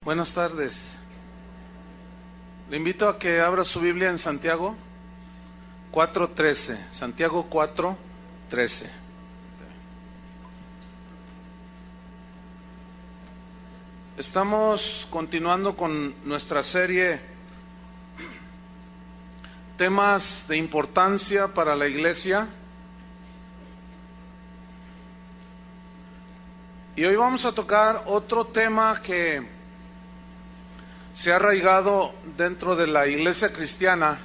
Buenas tardes. Le invito a que abra su Biblia en Santiago 4:13. Santiago 4:13. Estamos continuando con nuestra serie Temas de importancia para la iglesia. Y hoy vamos a tocar otro tema que se ha arraigado dentro de la iglesia cristiana,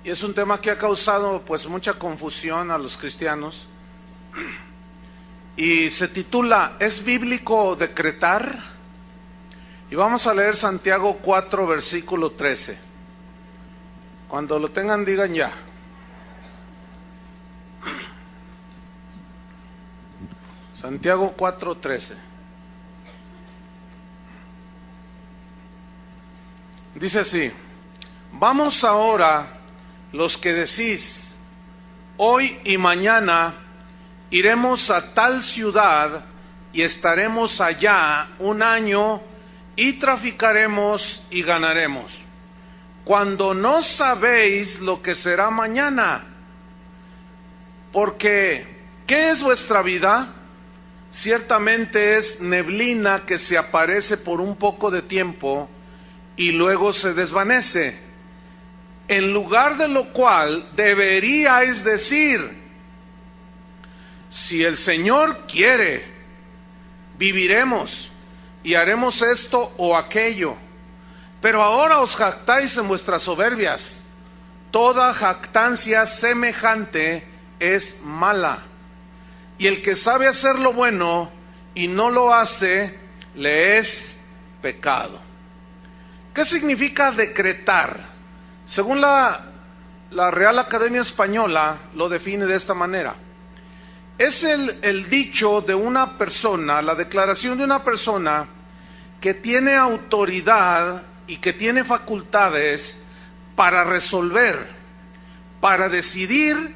y es un tema que ha causado pues mucha confusión a los cristianos, y se titula ¿Es bíblico decretar? Y vamos a leer Santiago 4 versículo 13. Cuando lo tengan digan ya. Santiago 4:13. Dice así: vamos ahora los que decís, hoy y mañana iremos a tal ciudad y estaremos allá un año y traficaremos y ganaremos, cuando no sabéis lo que será mañana. Porque, ¿qué es vuestra vida? Ciertamente es neblina que se aparece por un poco de tiempo y luego se desvanece. En lugar de lo cual deberíais decir, si el Señor quiere, viviremos y haremos esto o aquello. Pero ahora os jactáis en vuestras soberbias. Toda jactancia semejante es mala. Y el que sabe hacer lo bueno y no lo hace, le es pecado. ¿Qué significa decretar? Según la Real Academia Española lo define de esta manera. Es el dicho de una persona, la declaración de una persona que tiene autoridad y que tiene facultades para resolver, para decidir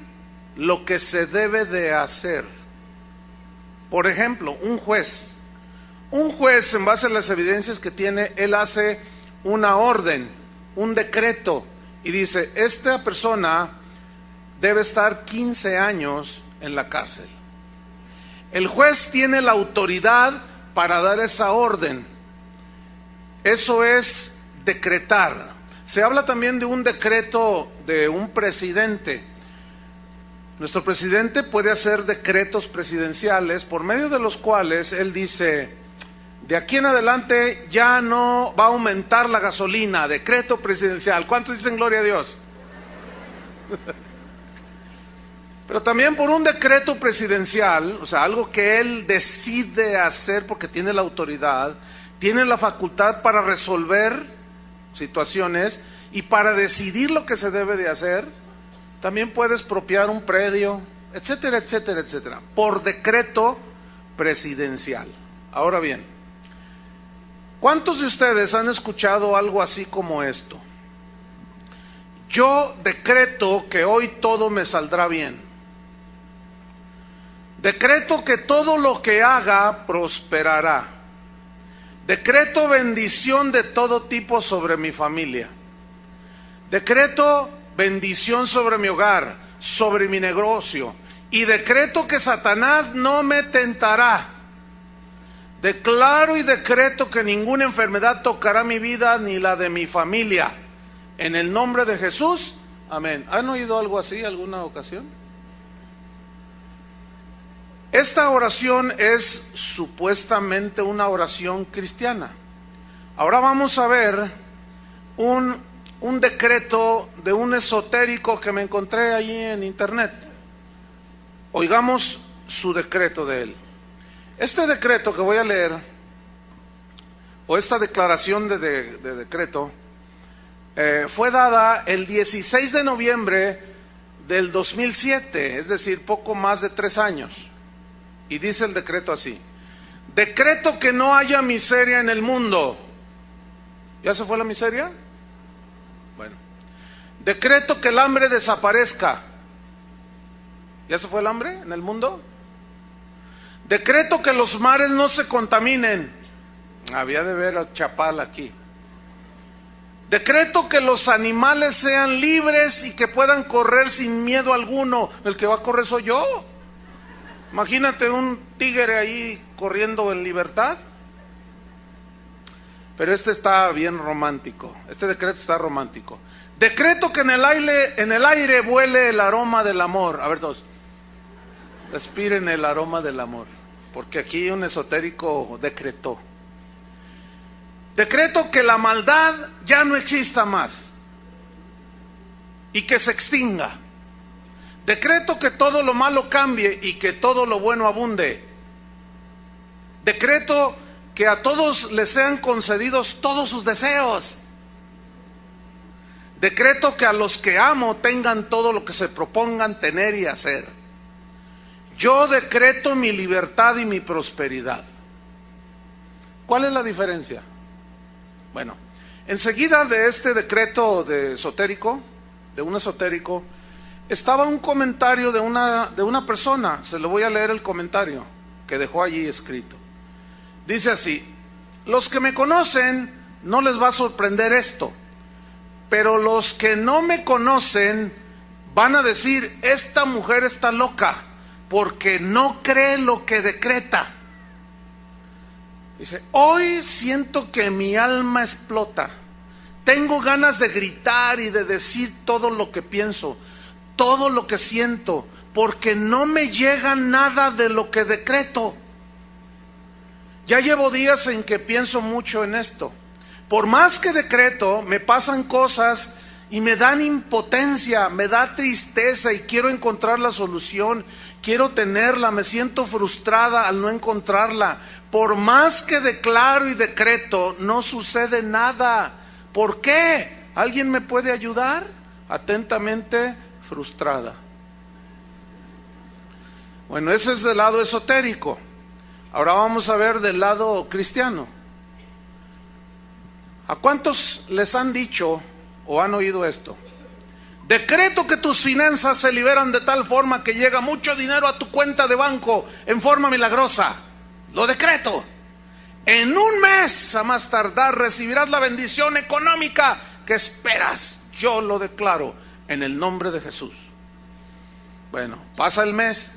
lo que se debe de hacer. Por ejemplo, un juez. Un juez, en base a las evidencias que tiene, él hace una orden, un decreto, y dice, esta persona debe estar 15 años en la cárcel. El juez tiene la autoridad para dar esa orden. Eso es decretar. Se habla también de un decreto de un presidente. Nuestro presidente puede hacer decretos presidenciales por medio de los cuales él dice, de aquí en adelante ya no va a aumentar la gasolina, decreto presidencial. ¿Cuántos dicen gloria a Dios? Pero también por un decreto presidencial, o sea, algo que él decide hacer porque tiene la autoridad, tiene la facultad para resolver situaciones y para decidir lo que se debe de hacer. También puede expropiar un predio, etcétera, etcétera, etcétera, por decreto presidencial. Ahora bien, ¿cuántos de ustedes han escuchado algo así como esto? Yo decreto que hoy todo me saldrá bien. Decreto que todo lo que haga prosperará. Decreto bendición de todo tipo sobre mi familia. Decreto bendición sobre mi hogar, sobre mi negocio. Y decreto que Satanás no me tentará. Declaro y decreto que ninguna enfermedad tocará mi vida ni la de mi familia. En el nombre de Jesús, amén. ¿Han oído algo así alguna ocasión? Esta oración es supuestamente una oración cristiana. Ahora vamos a ver un decreto de un esotérico que me encontré allí en internet. Oigamos su decreto de él. Este decreto que voy a leer, o esta declaración de decreto, fue dada el 16 de noviembre del 2007, es decir, poco más de 3 años. Y dice el decreto así: decreto que no haya miseria en el mundo. ¿Ya se fue la miseria? Bueno. Decreto que el hambre desaparezca. ¿Ya se fue el hambre en el mundo? Decreto que los mares no se contaminen. Había de ver a Chapal aquí. Decreto que los animales sean libres y que puedan correr sin miedo alguno. El que va a correr soy yo. Imagínate un tigre ahí corriendo en libertad. Pero este está bien romántico. Este decreto está romántico. Decreto que en el aire vuele el aroma del amor. A ver todos. Respiren el aroma del amor. Porque aquí un esotérico decretó. Decreto que la maldad ya no exista más y que se extinga. Decreto que todo lo malo cambie y que todo lo bueno abunde. Decreto que a todos les sean concedidos todos sus deseos. Decreto que a los que amo tengan todo lo que se propongan tener y hacer. Yo decreto mi libertad y mi prosperidad. ¿Cuál es la diferencia? Bueno, enseguida de este decreto de un esotérico, estaba un comentario de una persona. Se lo voy a leer el comentario que dejó allí escrito. Dice así: los que me conocen no les va a sorprender esto, pero los que no me conocen van a decir, esta mujer está loca, porque no cree lo que decreta. Dice, hoy siento que mi alma explota. Tengo ganas de gritar y de decir todo lo que pienso, todo lo que siento, porque no me llega nada de lo que decreto. Ya llevo días en que pienso mucho en esto. Por más que decreto, me pasan cosas y me dan impotencia, me da tristeza y quiero encontrar la solución, quiero tenerla, me siento frustrada al no encontrarla. Por más que declaro y decreto, no sucede nada. ¿Por qué? ¿Alguien me puede ayudar? Atentamente, frustrada. Bueno, ese es del lado esotérico. Ahora vamos a ver del lado cristiano. ¿A cuántos les han dicho o han oído esto? Decreto que tus finanzas se liberan de tal forma que llega mucho dinero a tu cuenta de banco en forma milagrosa. Lo decreto. En un mes, a más tardar, recibirás la bendición económica que esperas. Yo lo declaro en el nombre de Jesús. Bueno, pasa el mes.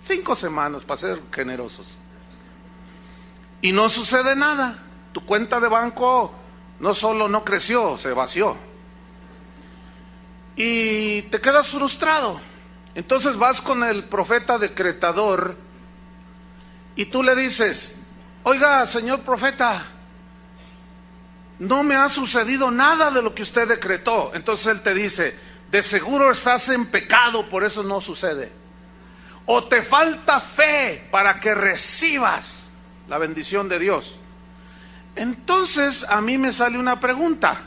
5 semanas para ser generosos. Y no sucede nada. Tu cuenta de banco no solo no creció, se vació. Y te quedas frustrado. Entonces vas con el profeta decretador y tú le dices, oiga, señor profeta, no me ha sucedido nada de lo que usted decretó. Entonces él te dice, de seguro estás en pecado, por eso no sucede. O te falta fe para que recibas la bendición de Dios. Entonces a mí me sale una pregunta.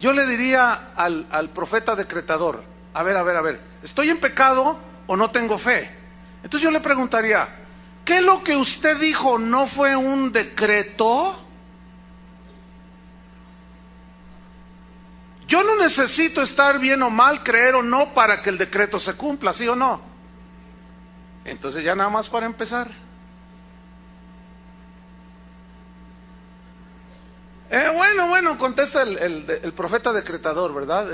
Yo le diría al profeta decretador, a ver, ¿estoy en pecado o no tengo fe? Entonces yo le preguntaría, ¿qué lo que usted dijo no fue un decreto? Yo no necesito estar bien o mal, creer o no, para que el decreto se cumpla, ¿sí o no? Entonces ya nada más para empezar. Bueno, contesta el profeta decretador, ¿verdad?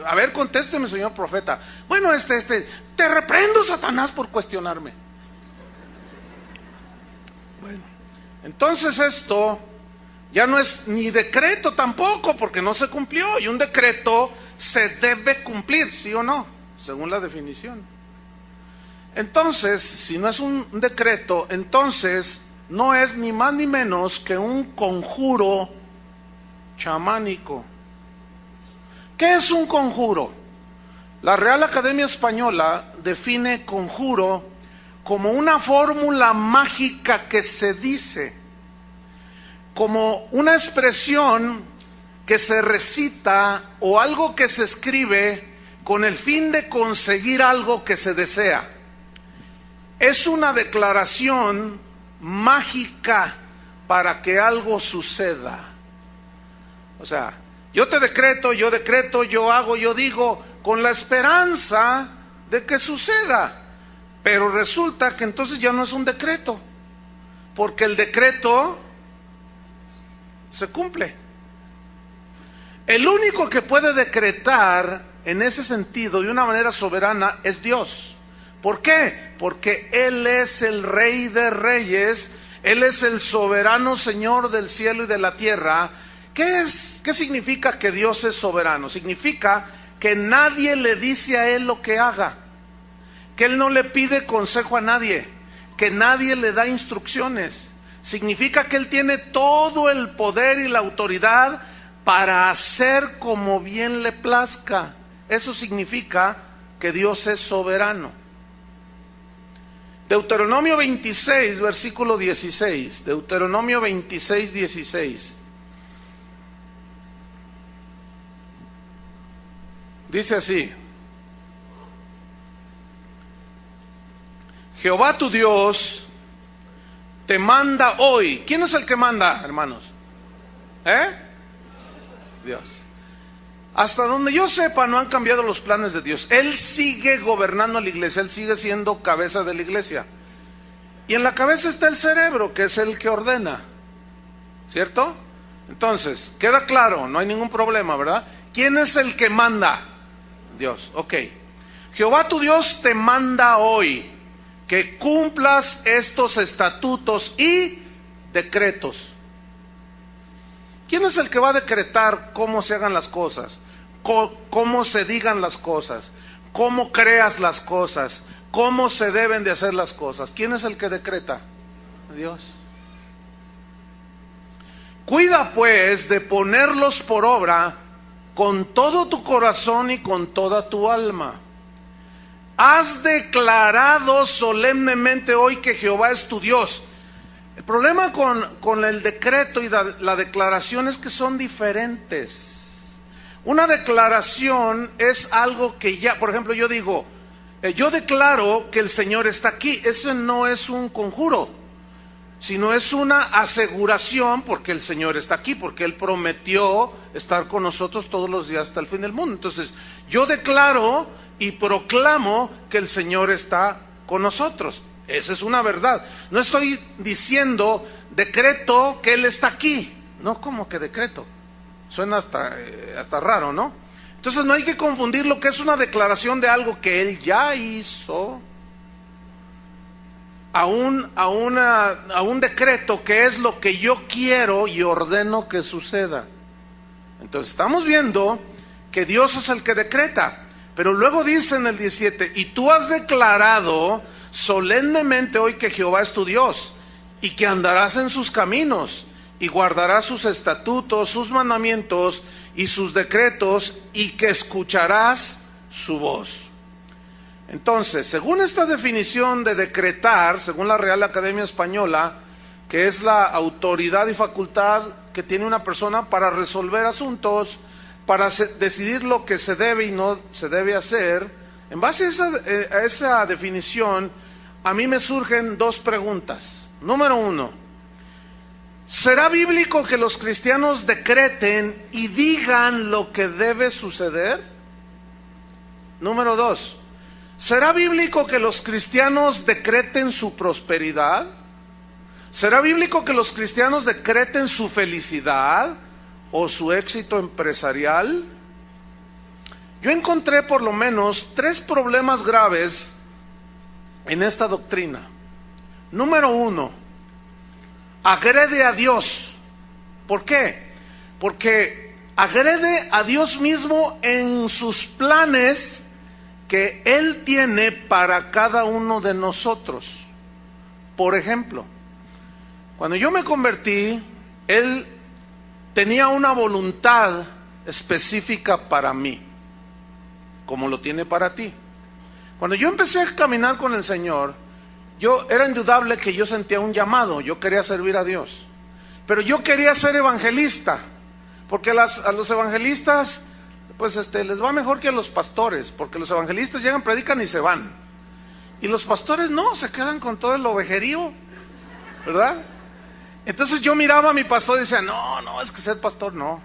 A ver, contésteme, señor profeta. Bueno, te reprendo, Satanás, por cuestionarme. Bueno, entonces esto ya no es ni decreto tampoco, porque no se cumplió, y un decreto se debe cumplir, ¿sí o no? Según la definición. Entonces, si no es un decreto, entonces no es ni más ni menos que un conjuro chamánico. ¿Qué es un conjuro? La Real Academia Española define conjuro como una fórmula mágica que se dice, como una expresión que se recita o algo que se escribe con el fin de conseguir algo que se desea. Es una declaración mágica para que algo suceda. O sea, yo decreto, yo hago, yo digo, con la esperanza de que suceda. Pero resulta que entonces ya no es un decreto, porque el decreto se cumple. El único que puede decretar en ese sentido de una manera soberana es Dios. ¿Por qué? Porque Él es el Rey de Reyes, Él es el soberano Señor del cielo y de la tierra. ¿Qué significa que Dios es soberano? Significa que nadie le dice a Él lo que haga, que Él no le pide consejo a nadie, que nadie le da instrucciones. Significa que Él tiene todo el poder y la autoridad para hacer como bien le plazca. Eso significa que Dios es soberano. Deuteronomio 26, versículo 16. Deuteronomio 26, 16. Dice así: Jehová tu Dios te manda hoy. ¿Quién es el que manda, hermanos? Dios. Hasta donde yo sepa, no han cambiado los planes de Dios. Él sigue gobernando a la iglesia, Él sigue siendo cabeza de la iglesia. Y en la cabeza está el cerebro, que es el que ordena, ¿cierto? Entonces, queda claro, no hay ningún problema, ¿verdad? ¿Quién es el que manda? Dios, ok. Jehová tu Dios te manda hoy que cumplas estos estatutos y decretos. ¿Quién es el que va a decretar cómo se hagan las cosas? Cómo se digan las cosas, cómo creas las cosas, cómo se deben de hacer las cosas. ¿Quién es el que decreta? Dios. Cuida pues de ponerlos por obra con todo tu corazón y con toda tu alma. Has declarado solemnemente hoy que Jehová es tu Dios. El problema con el decreto y la declaración es que son diferentes. Una declaración es algo que ya, por ejemplo, yo digo, yo declaro que el Señor está aquí. Eso no es un conjuro, sino es una aseguración, porque el Señor está aquí, porque Él prometió estar con nosotros todos los días hasta el fin del mundo. Entonces, yo declaro y proclamo que el Señor está con nosotros. Esa es una verdad. No estoy diciendo decreto que Él está aquí. No, ¿cómo que decreto? Suena hasta raro, ¿no? Entonces no hay que confundir lo que es una declaración de algo que Él ya hizo a un decreto que es lo que yo quiero y ordeno que suceda. Entonces estamos viendo que Dios es el que decreta. Pero luego dice en el 17, y tú has declarado solemnemente hoy que Jehová es tu Dios, y que andarás en sus caminos, y guardarás sus estatutos, sus mandamientos y sus decretos, y que escucharás su voz. Entonces, según esta definición de decretar, según la Real Academia Española, que es la autoridad y facultad que tiene una persona para resolver asuntos, para decidir lo que se debe y no se debe hacer, en base a esa definición, a mí me surgen dos preguntas. Número uno, ¿será bíblico que los cristianos decreten y digan lo que debe suceder? Número dos, ¿será bíblico que los cristianos decreten su prosperidad? ¿Será bíblico que los cristianos decreten su felicidad o su éxito empresarial? Yo encontré por lo menos 3 problemas graves en esta doctrina. Número 1, agrede a Dios. ¿Por qué? Porque agrede a Dios mismo en sus planes que Él tiene para cada uno de nosotros. Por ejemplo, cuando yo me convertí, Él tenía una voluntad específica para mí, como lo tiene para ti. Cuando yo empecé a caminar con el Señor, era indudable que yo sentía un llamado. Yo quería servir a Dios, pero yo quería ser evangelista, porque a los evangelistas pues les va mejor que a los pastores, porque los evangelistas llegan, predican y se van, y los pastores no, se quedan con todo el ovejerío, ¿verdad? Entonces yo miraba a mi pastor y decía, no, es que ser pastor no.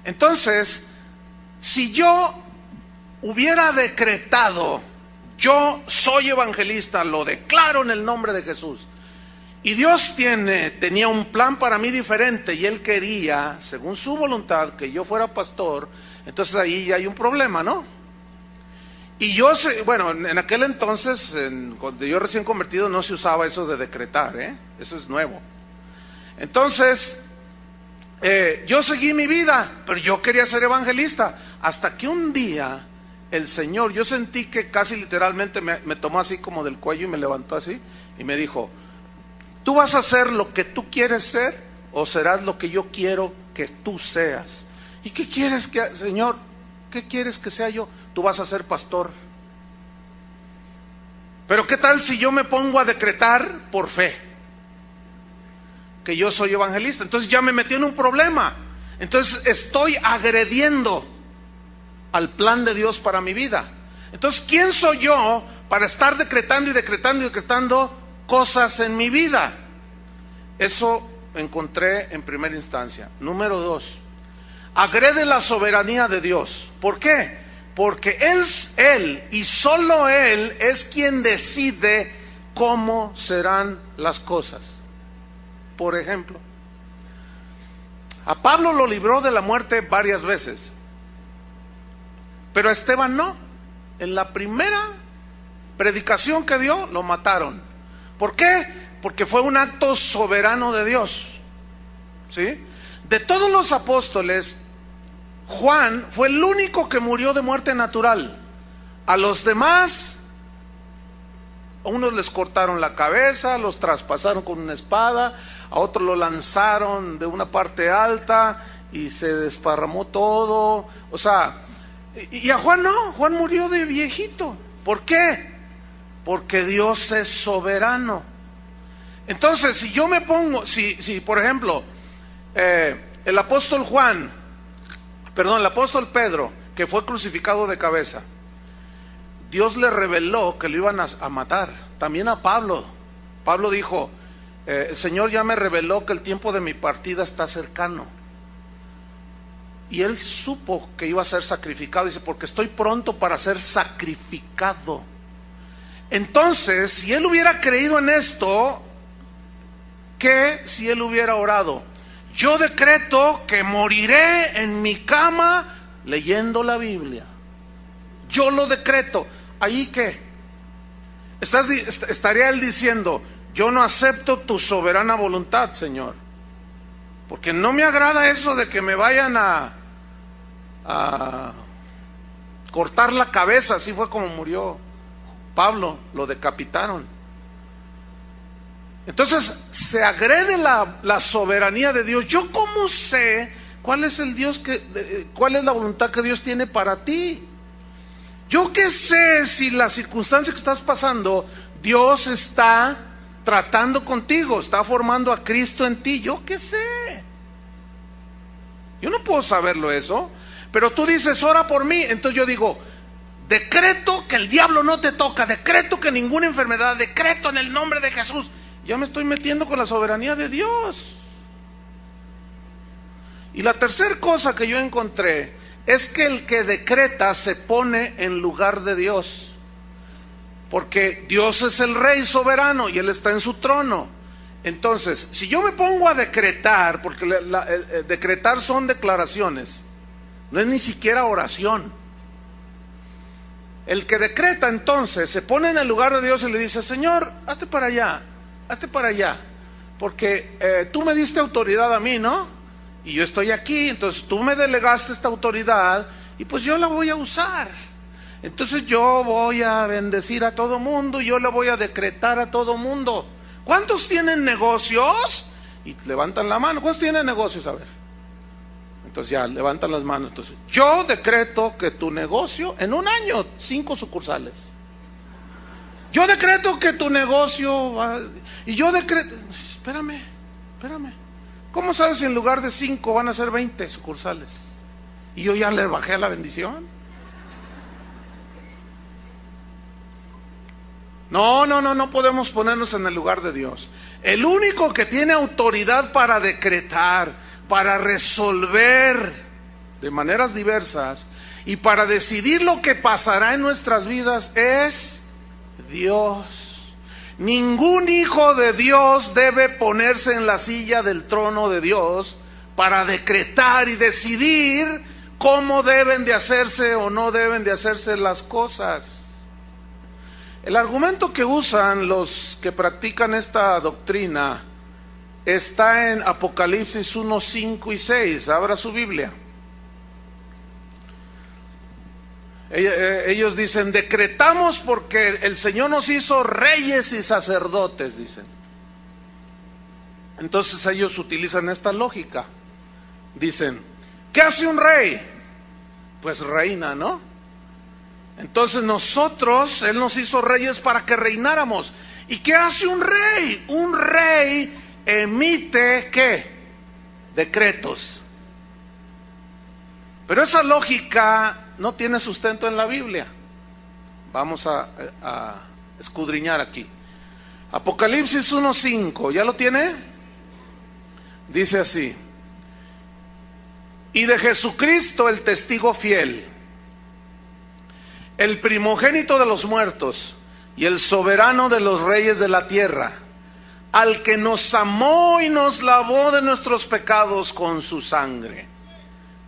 Entonces, si yo hubiera decretado, yo soy evangelista, lo declaro en el nombre de Jesús. Y Dios tenía un plan para mí diferente, y Él quería, según su voluntad, que yo fuera pastor. Entonces ahí ya hay un problema, ¿no? Y yo sé, bueno, en aquel entonces, cuando yo recién convertido, no se usaba eso de decretar, eso es nuevo. Entonces, yo seguí mi vida, pero yo quería ser evangelista, hasta que un día el Señor, yo sentí que casi literalmente me tomó así como del cuello y me levantó así, y me dijo: ¿tú vas a ser lo que tú quieres ser, o serás lo que yo quiero que tú seas? ¿Y qué quieres que, Señor? ¿Qué quieres que sea yo? Tú vas a ser pastor. Pero ¿qué tal si yo me pongo a decretar por fe que yo soy evangelista? Entonces ya me metí en un problema. Entonces estoy agrediendo al plan de Dios para mi vida. Entonces, ¿quién soy yo para estar decretando y decretando y decretando cosas en mi vida? Eso encontré en primera instancia. Número 2, agrede la soberanía de Dios. ¿Por qué? Porque Él y solo Él es quien decide cómo serán las cosas. Por ejemplo, a Pablo lo libró de la muerte varias veces, pero a Esteban no. En la primera predicación que dio, lo mataron. ¿Por qué? Porque fue un acto soberano de Dios, ¿sí? De todos los apóstoles, Juan fue el único que murió de muerte natural. A los demás, a unos les cortaron la cabeza, los traspasaron con una espada, a otros lo lanzaron de una parte alta y se desparramó todo. O sea, y a Juan no, Juan murió de viejito. ¿Por qué? Porque Dios es soberano. Entonces, si yo me pongo, si por ejemplo, el apóstol Pedro, que fue crucificado de cabeza, Dios le reveló que lo iban a matar. También a Pablo. Pablo dijo: el Señor ya me reveló que el tiempo de mi partida está cercano. Y él supo que iba a ser sacrificado. Dice: porque estoy pronto para ser sacrificado. Entonces, si él hubiera creído en esto, ¿qué si él hubiera orado? Yo decreto que moriré en mi cama leyendo la Biblia. Yo lo decreto. ¿Ahí qué? Estaría él diciendo: yo no acepto tu soberana voluntad, Señor, porque no me agrada eso de que me vayan a cortar la cabeza. Así fue como murió Pablo, lo decapitaron. Entonces se agrede la soberanía de Dios. ¿Yo cómo sé cuál es el Dios cuál es la voluntad que Dios tiene para ti? ¿Yo qué sé si la circunstancia que estás pasando, Dios está tratando contigo, está formando a Cristo en ti? ¿Yo qué sé? Yo no puedo saberlo eso. Pero tú dices: ora por mí. Entonces yo digo: decreto que el diablo no te toca, decreto que ninguna enfermedad, decreto en el nombre de Jesús. Ya me estoy metiendo con la soberanía de Dios. Y la tercera cosa que yo encontré es que el que decreta se pone en lugar de Dios, porque Dios es el rey soberano y Él está en su trono. Entonces, si yo me pongo a decretar, porque decretar son declaraciones, no es ni siquiera oración. El que decreta entonces se pone en el lugar de Dios y le dice: Señor, hazte para allá, porque tú me diste autoridad a mí, ¿no? Y yo estoy aquí, entonces tú me delegaste esta autoridad y pues yo la voy a usar. Entonces yo voy a bendecir a todo mundo y yo le voy a decretar a todo mundo. ¿Cuántos tienen negocios? Y levantan la mano. ¿Cuántos tienen negocios? A ver. Entonces ya levantan las manos. Entonces, yo decreto que tu negocio en un año 5 sucursales. Yo decreto que tu negocio va, y yo decreto. Espérame. ¿Cómo sabes si en lugar de 5 van a ser 20 sucursales? Y yo ya le bajé a la bendición. No podemos ponernos en el lugar de Dios. El único que tiene autoridad para decretar, para resolver de maneras diversas y para decidir lo que pasará en nuestras vidas es Dios. Ningún hijo de Dios debe ponerse en la silla del trono de Dios para decretar y decidir cómo deben de hacerse o no deben de hacerse las cosas. El argumento que usan los que practican esta doctrina está en Apocalipsis 1, 5 y 6. Abra su Biblia. Ellos dicen, decretamos porque el Señor nos hizo reyes y sacerdotes, dicen. Entonces ellos utilizan esta lógica. Dicen, ¿qué hace un rey? Pues reina, ¿no? Entonces nosotros, Él nos hizo reyes para que reináramos. ¿Y qué hace un rey? Un rey emite, ¿qué? Decretos. Pero esa lógica no tiene sustento en la Biblia. Vamos a escudriñar aquí. Apocalipsis 1:5, ¿ya lo tiene? Dice así: y de Jesucristo el testigo fiel, el primogénito de los muertos y el soberano de los reyes de la tierra, al que nos amó y nos lavó de nuestros pecados con su sangre.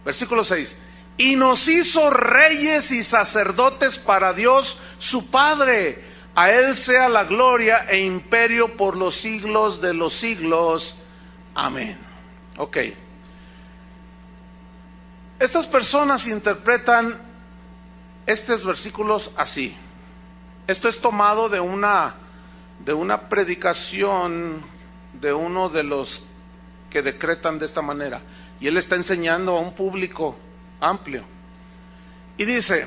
Versículo 6. Y nos hizo reyes y sacerdotes para Dios su Padre. A Él sea la gloria e imperio por los siglos de los siglos. Amén. Ok. Estas personas interpretan estos versículos así. Esto es tomado de una predicación de uno de los que decretan de esta manera. Y él está enseñando a un público amplio. Y dice,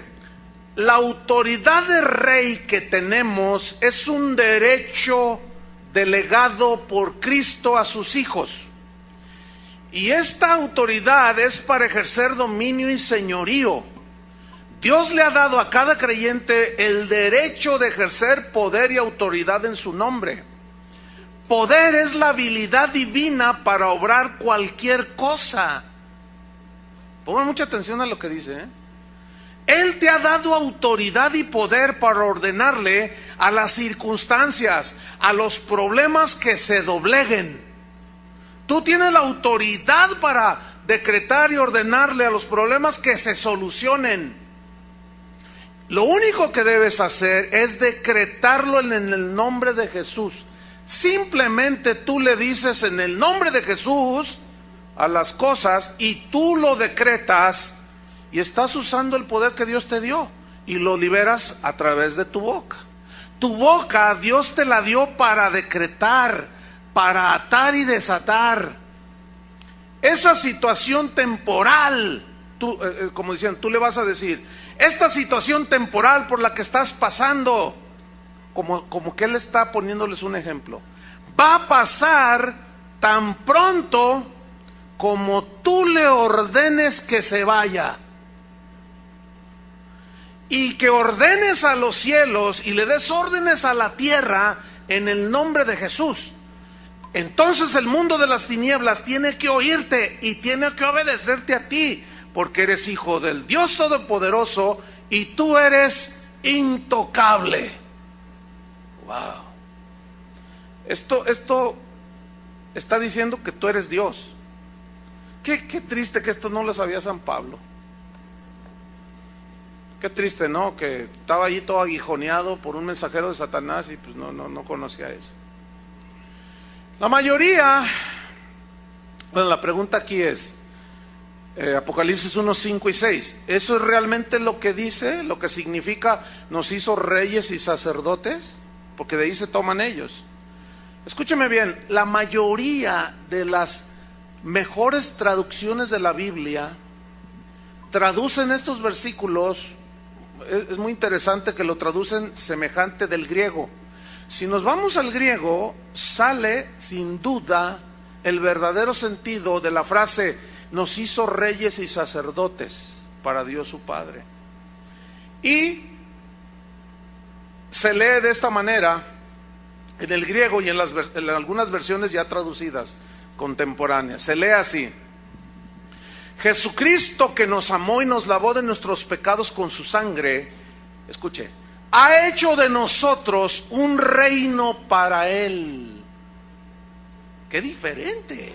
la autoridad de rey que tenemos es un derecho delegado por Cristo a sus hijos. Y esta autoridad es para ejercer dominio y señorío. Dios le ha dado a cada creyente el derecho de ejercer poder y autoridad en su nombre. Poder es la habilidad divina para obrar cualquier cosa. Pongan mucha atención a lo que dice, ¿eh? Él te ha dado autoridad y poder para ordenarle a las circunstancias, a los problemas que se dobleguen. Tú tienes la autoridad para decretar y ordenarle a los problemas que se solucionen. Lo único que debes hacer es decretarlo en el nombre de Jesús. Simplemente tú le dices en el nombre de Jesús a las cosas y tú lo decretas y estás usando el poder que Dios te dio y lo liberas a través de tu boca. Tu boca Dios te la dio para decretar, para atar y desatar. Esa situación temporal, tú, como decían, tú le vas a decir, esta situación temporal por la que estás pasando, como que él está poniéndoles un ejemplo, va a pasar tan pronto como tú le ordenes que se vaya. Y que ordenes a los cielos y le des órdenes a la tierra en el nombre de Jesús. Entonces el mundo de las tinieblas tiene que oírte y tiene que obedecerte a ti, porque eres hijo del Dios Todopoderoso y tú eres intocable. Wow. Esto está diciendo que tú eres Dios. Qué triste que esto no lo sabía San Pablo. Qué triste, ¿no? Que estaba allí todo aguijoneado por un mensajero de Satanás y pues no conocía eso. La mayoría, bueno, la pregunta aquí es, Apocalipsis 1, 5 y 6, ¿eso es realmente lo que dice, lo que significa nos hizo reyes y sacerdotes? Porque de ahí se toman ellos. Escúcheme bien, la mayoría de las mejores traducciones de la Biblia traducen estos versículos, es muy interesante que lo traducen semejante del griego. Si nos vamos al griego, sale sin duda el verdadero sentido de la frase nos hizo reyes y sacerdotes para Dios su Padre. Y se lee de esta manera en el griego y en algunas versiones ya traducidas contemporáneas. Se lee así: Jesucristo, que nos amó y nos lavó de nuestros pecados con su sangre, escuche, ha hecho de nosotros un reino para Él. ¡Qué diferente!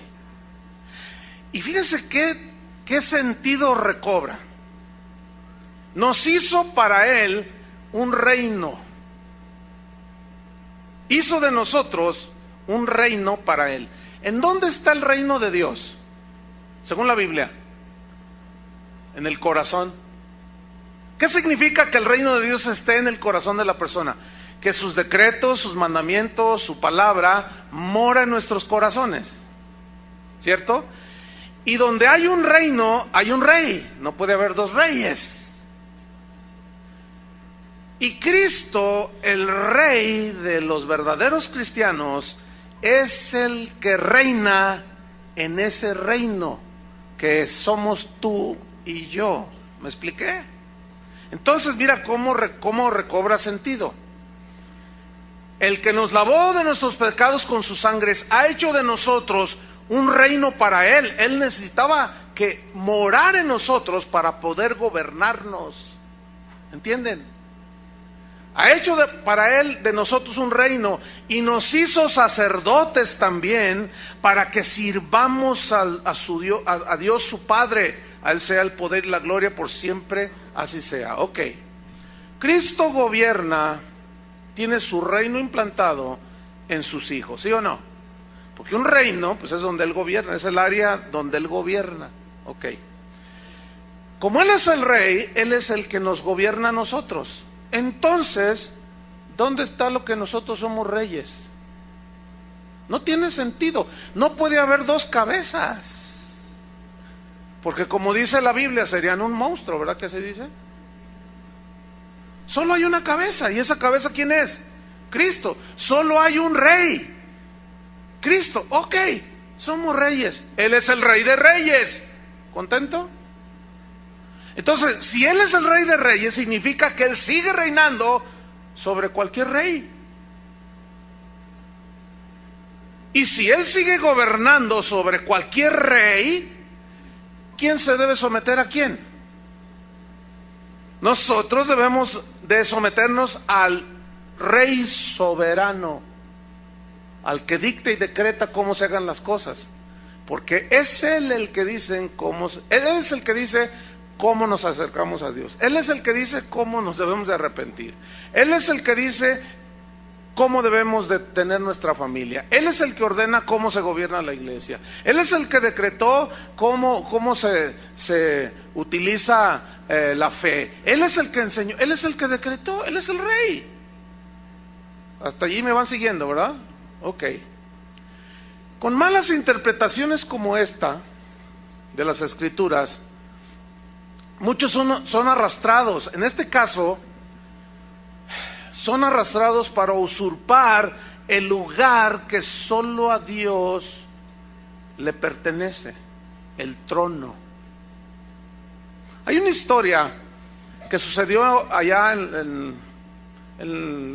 Y fíjense qué sentido recobra. Nos hizo para Él un reino. Hizo de nosotros un reino para Él. ¿En dónde está el reino de Dios? Según la Biblia, en el corazón. ¿Qué significa que el reino de Dios esté en el corazón de la persona? Que sus decretos, sus mandamientos, su palabra mora en nuestros corazones, ¿cierto? Y donde hay un reino, hay un rey. No puede haber dos reyes. Y Cristo, el Rey de los verdaderos cristianos, es el que reina en ese reino que somos tú y yo. ¿Me expliqué? Entonces mira cómo recobra sentido. El que nos lavó de nuestros pecados con sus sangres ha hecho de nosotros un reino para Él. Él necesitaba que morar en nosotros para poder gobernarnos. ¿Entienden? Ha hecho para Él de nosotros un reino y nos hizo sacerdotes también para que sirvamos a Dios su Padre. A Él sea el poder y la gloria por siempre, así sea. Ok. Cristo gobierna, tiene su reino implantado en sus hijos, ¿sí o no? Porque un reino, pues es donde Él gobierna, es el área donde Él gobierna. Ok. Como Él es el Rey, Él es el que nos gobierna a nosotros. Entonces, ¿dónde está lo que nosotros somos reyes? No tiene sentido. No puede haber dos cabezas. Porque como dice la Biblia, serían un monstruo, ¿verdad que se dice? Solo hay una cabeza. ¿Y esa cabeza quién es? Cristo. Solo hay un rey. Cristo. Ok, somos reyes. Él es el Rey de Reyes. ¿Contento? Entonces, si Él es el Rey de Reyes, significa que Él sigue reinando sobre cualquier rey. Y si Él sigue gobernando sobre cualquier rey, ¿quién se debe someter a quién? Nosotros debemos de someternos al Rey soberano, al que dicta y decreta cómo se hagan las cosas. Porque es Él el que dice Él es el que dice cómo nos acercamos a Dios. Él es el que dice cómo nos debemos de arrepentir. Él es el que dice cómo debemos de tener nuestra familia. Él es el que ordena cómo se gobierna la iglesia. Él es el que decretó cómo se utiliza la fe. Él es el que enseñó. Él es el que decretó. Él es el Rey. Hasta allí me van siguiendo, ¿verdad? Ok. Con malas interpretaciones como esta de las Escrituras, muchos son arrastrados. En este caso, son arrastrados para usurpar el lugar que solo a Dios le pertenece, el trono. Hay una historia que sucedió allá en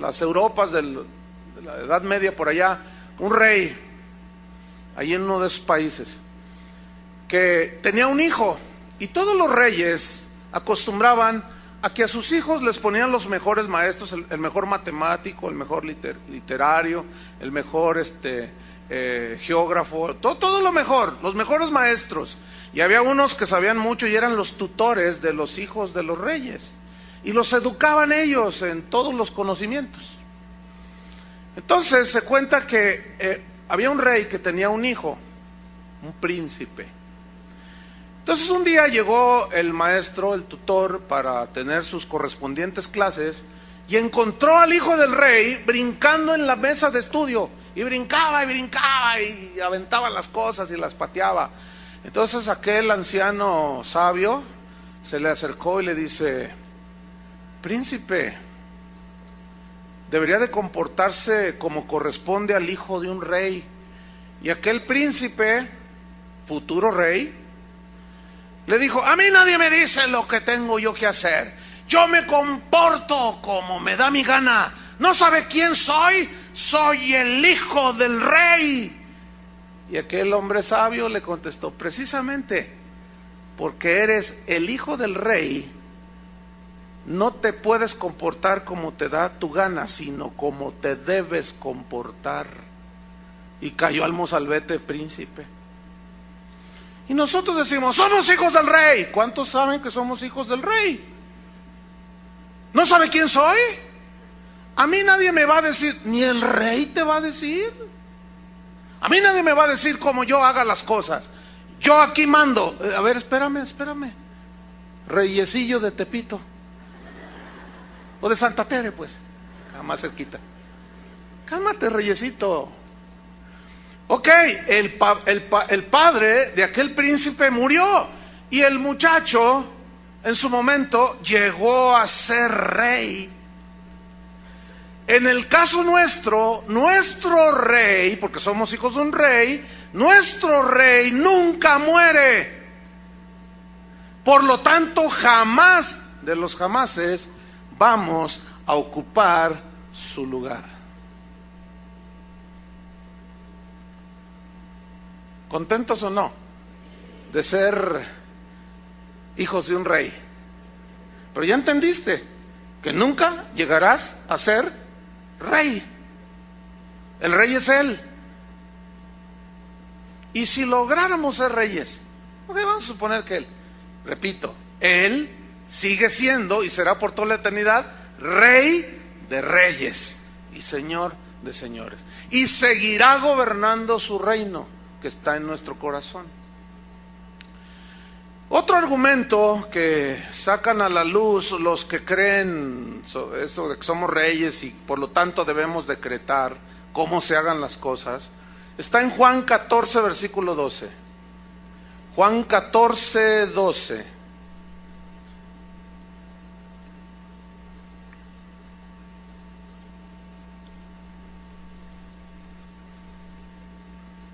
las Europas de la Edad Media, por allá, un rey, allí en uno de esos países, que tenía un hijo. Y todos los reyes acostumbraban a que a sus hijos les ponían los mejores maestros, el mejor matemático, el mejor literario, el mejor geógrafo, todo lo mejor, los mejores maestros. Y había unos que sabían mucho y eran los tutores de los hijos de los reyes. Y los educaban ellos en todos los conocimientos. Entonces se cuenta que había un rey que tenía un hijo, un príncipe. Entonces un día llegó el maestro, el tutor, para tener sus correspondientes clases y encontró al hijo del rey brincando en la mesa de estudio. Y brincaba y aventaba las cosas y las pateaba. Entonces aquel anciano sabio se le acercó y le dice: príncipe, debería de comportarse como corresponde al hijo de un rey. Y aquel príncipe, futuro rey, le dijo: a mí nadie me dice lo que tengo yo que hacer. Yo me comporto como me da mi gana. ¿No sabe quién soy? Soy el hijo del rey. Y aquel hombre sabio le contestó: precisamente porque eres el hijo del rey, no te puedes comportar como te da tu gana, sino como te debes comportar. Y cayó al mozalbete príncipe. Y nosotros decimos, somos hijos del rey. ¿Cuántos saben que somos hijos del rey? ¿No sabe quién soy? A mí nadie me va a decir, ni el rey te va a decir. A mí nadie me va a decir cómo yo haga las cosas. Yo aquí mando. A ver, espérame. Reyesillo de Tepito. O de Santa Tere, pues. Más cerquita. Cálmate, reyesito. Ok, el padre de aquel príncipe murió. Y el muchacho, en su momento, llegó a ser rey. En el caso nuestro rey, porque somos hijos de un rey, nuestro rey nunca muere. Por lo tanto, jamás de los jamases vamos a ocupar su lugar. ¿Contentos o no de ser hijos de un rey? Pero ya entendiste que nunca llegarás a ser rey. El rey es Él. Y si lográramos ser reyes, vamos a suponer que Él, repito, Él sigue siendo y será por toda la eternidad Rey de reyes y Señor de señores. Y seguirá gobernando su reino que está en nuestro corazón. Otro argumento que sacan a la luz los que creen eso de que somos reyes y por lo tanto debemos decretar cómo se hagan las cosas, está en Juan 14, versículo 12. Juan 14, 12.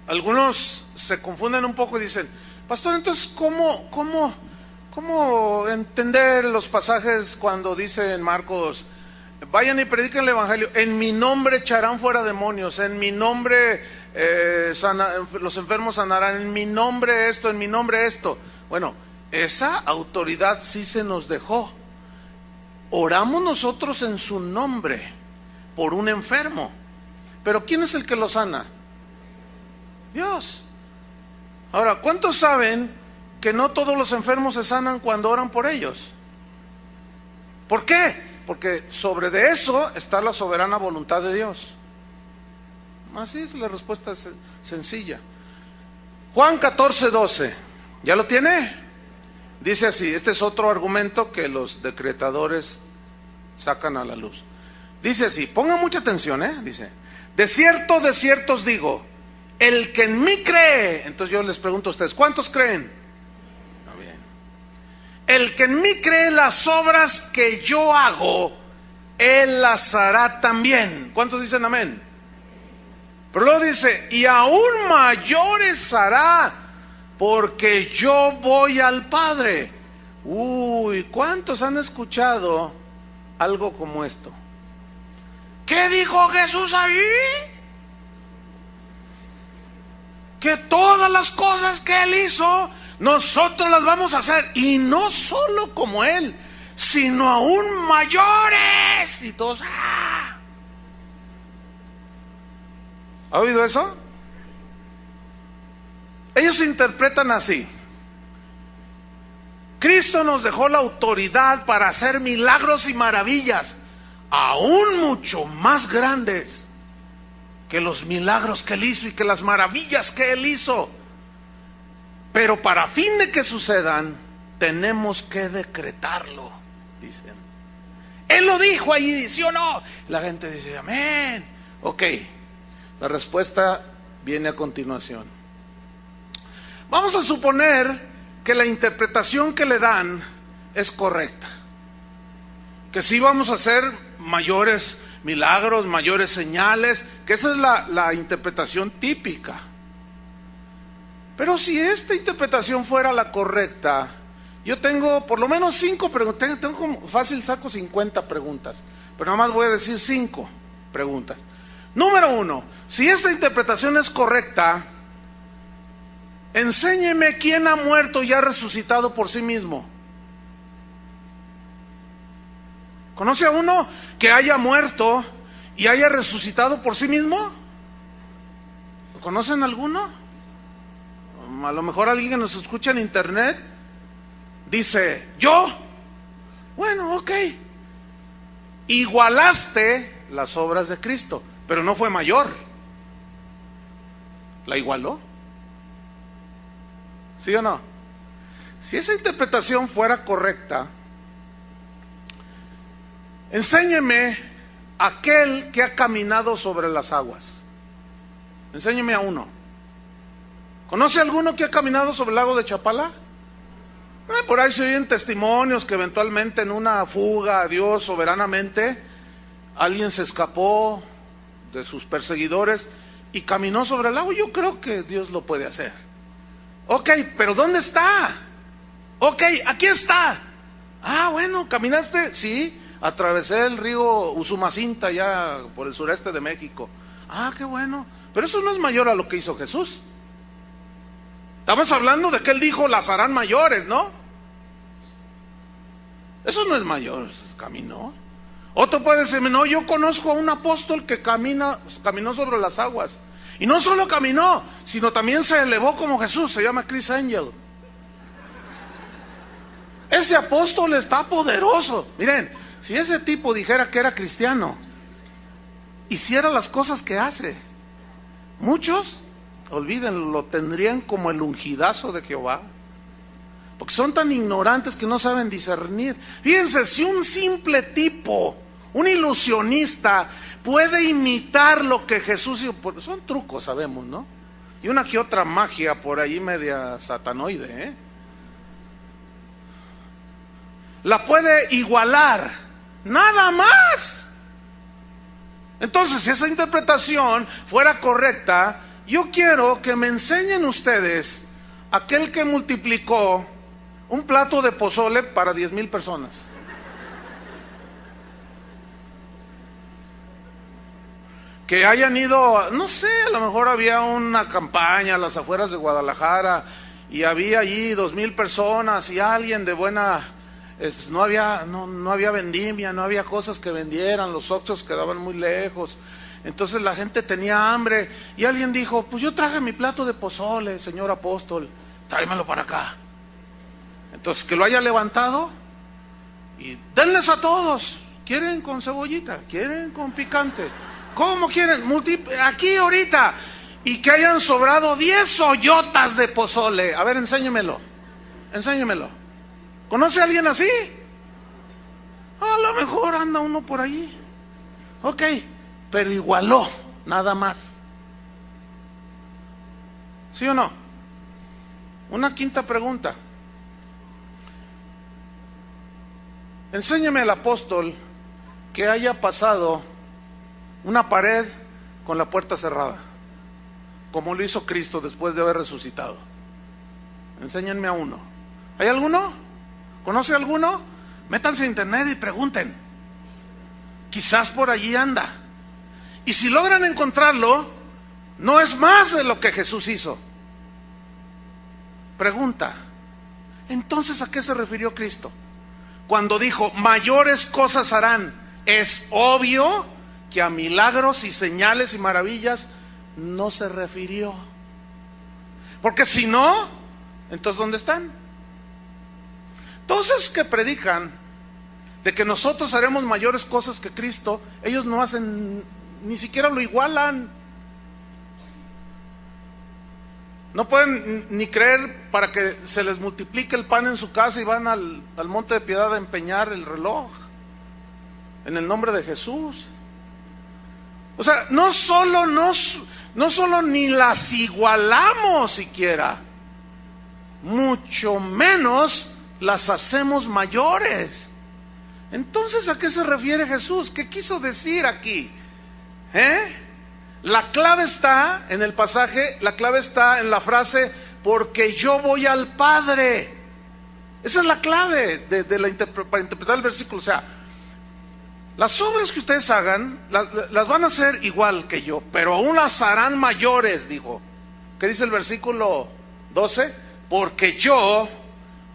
Algunos se confunden un poco y dicen, pastor, entonces, ¿cómo entender los pasajes cuando dice en Marcos, vayan y prediquen el evangelio, en mi nombre echarán fuera demonios, en mi nombre los enfermos sanarán, en mi nombre esto, en mi nombre esto? Bueno, esa autoridad sí se nos dejó. Oramos nosotros en su nombre por un enfermo, pero ¿quién es el que lo sana? Dios. Ahora, ¿cuántos saben que no todos los enfermos se sanan cuando oran por ellos? ¿Por qué? Porque sobre de eso está la soberana voluntad de Dios. Así es, la respuesta es sencilla. Juan 14, 12. ¿Ya lo tiene? Dice así, este es otro argumento que los decretadores sacan a la luz. Dice así, pongan mucha atención, dice, de cierto os digo, el que en mí cree. Entonces yo les pregunto a ustedes, ¿cuántos creen? No, bien. El que en mí cree, las obras que yo hago, él las hará también. ¿Cuántos dicen amén? Pero luego dice, y aún mayores hará, porque yo voy al Padre. Uy, ¿cuántos han escuchado algo como esto? ¿Qué dijo Jesús ahí? Que todas las cosas que Él hizo, nosotros las vamos a hacer. Y no solo como Él, sino aún mayores. Y todos, ¡ah! ¿Ha oído eso? Ellos interpretan así. Cristo nos dejó la autoridad para hacer milagros y maravillas, aún mucho más grandes que los milagros que Él hizo y que las maravillas que Él hizo. Pero para fin de que sucedan, tenemos que decretarlo, dicen. Él lo dijo allí, ¿sí o no? La gente dice, amén. Ok, la respuesta viene a continuación. Vamos a suponer que la interpretación que le dan es correcta, que sí vamos a hacer mayores milagros, mayores señales, que esa es la interpretación típica. Pero si esta interpretación fuera la correcta, yo tengo por lo menos 5 preguntas, tengo como fácil saco 50 preguntas, pero nada más voy a decir 5 preguntas. Número 1, si esta interpretación es correcta, enséñeme quién ha muerto y ha resucitado por sí mismo. ¿Conoce a uno que haya muerto y haya resucitado por sí mismo? ¿Conocen alguno? A lo mejor alguien que nos escucha en internet dice, ¿yo? Bueno, ok. Igualaste las obras de Cristo, pero no fue mayor. ¿La igualó? ¿Sí o no? Si esa interpretación fuera correcta, enséñeme aquel que ha caminado sobre las aguas. Enséñeme a uno. ¿Conoce alguno que ha caminado sobre el lago de Chapala? Por ahí se oyen testimonios que eventualmente en una fuga a Dios soberanamente, alguien se escapó de sus perseguidores y caminó sobre el lago. Yo creo que Dios lo puede hacer. Ok, pero ¿dónde está? Ok, aquí está. Ah, bueno, ¿caminaste? Sí, atravesé el río Usumacinta ya por el sureste de México. Ah, qué bueno. Pero eso no es mayor a lo que hizo Jesús. Estamos hablando de que Él dijo, las harán mayores, ¿no? Eso no es mayor, caminó. Otro puede decirme, no, yo conozco a un apóstol que caminó sobre las aguas. Y no solo caminó, sino también se elevó como Jesús, se llama Chris Angel. Ese apóstol está poderoso. Miren, si ese tipo dijera que era cristiano, hiciera las cosas que hace, muchos, olvídenlo, lo tendrían como el ungidazo de Jehová. Porque son tan ignorantes que no saben discernir. Fíjense, si un simple tipo, un ilusionista, puede imitar lo que Jesús hizo, son trucos, sabemos, ¿no? Y una que otra magia por ahí media satanoide, ¿eh? La puede igualar, nada más. Entonces, si esa interpretación fuera correcta, yo quiero que me enseñen ustedes aquel que multiplicó un plato de pozole para 10,000 personas. Que hayan ido, no sé, a lo mejor había una campaña a las afueras de Guadalajara y había allí 2,000 personas y alguien de buena, no había vendimia, no había cosas que vendieran, los oxxos quedaban muy lejos. Entonces la gente tenía hambre y alguien dijo, pues yo traje mi plato de pozole, señor apóstol, tráemelo para acá. Entonces que lo haya levantado y denles a todos. ¿Quieren con cebollita? ¿Quieren con picante? ¿Cómo quieren? Aquí ahorita. Y que hayan sobrado 10 ollotas de pozole. A ver, enséñemelo. ¿Conoce a alguien así? A lo mejor anda uno por ahí. Ok, pero igualó, nada más. ¿Sí o no? Una quinta pregunta. Enséñeme al apóstol que haya pasado una pared con la puerta cerrada, como lo hizo Cristo después de haber resucitado. Enséñenme a uno. ¿Hay alguno? ¿Conoce alguno? Métanse a internet y pregunten. Quizás por allí anda. Y si logran encontrarlo, no es más de lo que Jesús hizo. Pregunta, entonces ¿a qué se refirió Cristo? Cuando dijo, mayores cosas harán, es obvio que a milagros y señales y maravillas no se refirió. Porque si no, entonces ¿dónde están? Todos esos que predican de que nosotros haremos mayores cosas que Cristo, ellos no hacen, ni siquiera lo igualan. No pueden ni creer para que se les multiplique el pan en su casa y van al monte de Piedad a empeñar el reloj en el nombre de Jesús. O sea, no solo ni las igualamos siquiera, mucho menos las hacemos mayores. Entonces, ¿a qué se refiere Jesús? ¿Qué quiso decir aquí? La clave está en el pasaje, la clave está en la frase, porque yo voy al Padre. Esa es la clave para interpretar el versículo. O sea, las obras que ustedes hagan, las van a hacer igual que yo, pero aún las harán mayores, dijo. ¿Qué dice el versículo 12? Porque yo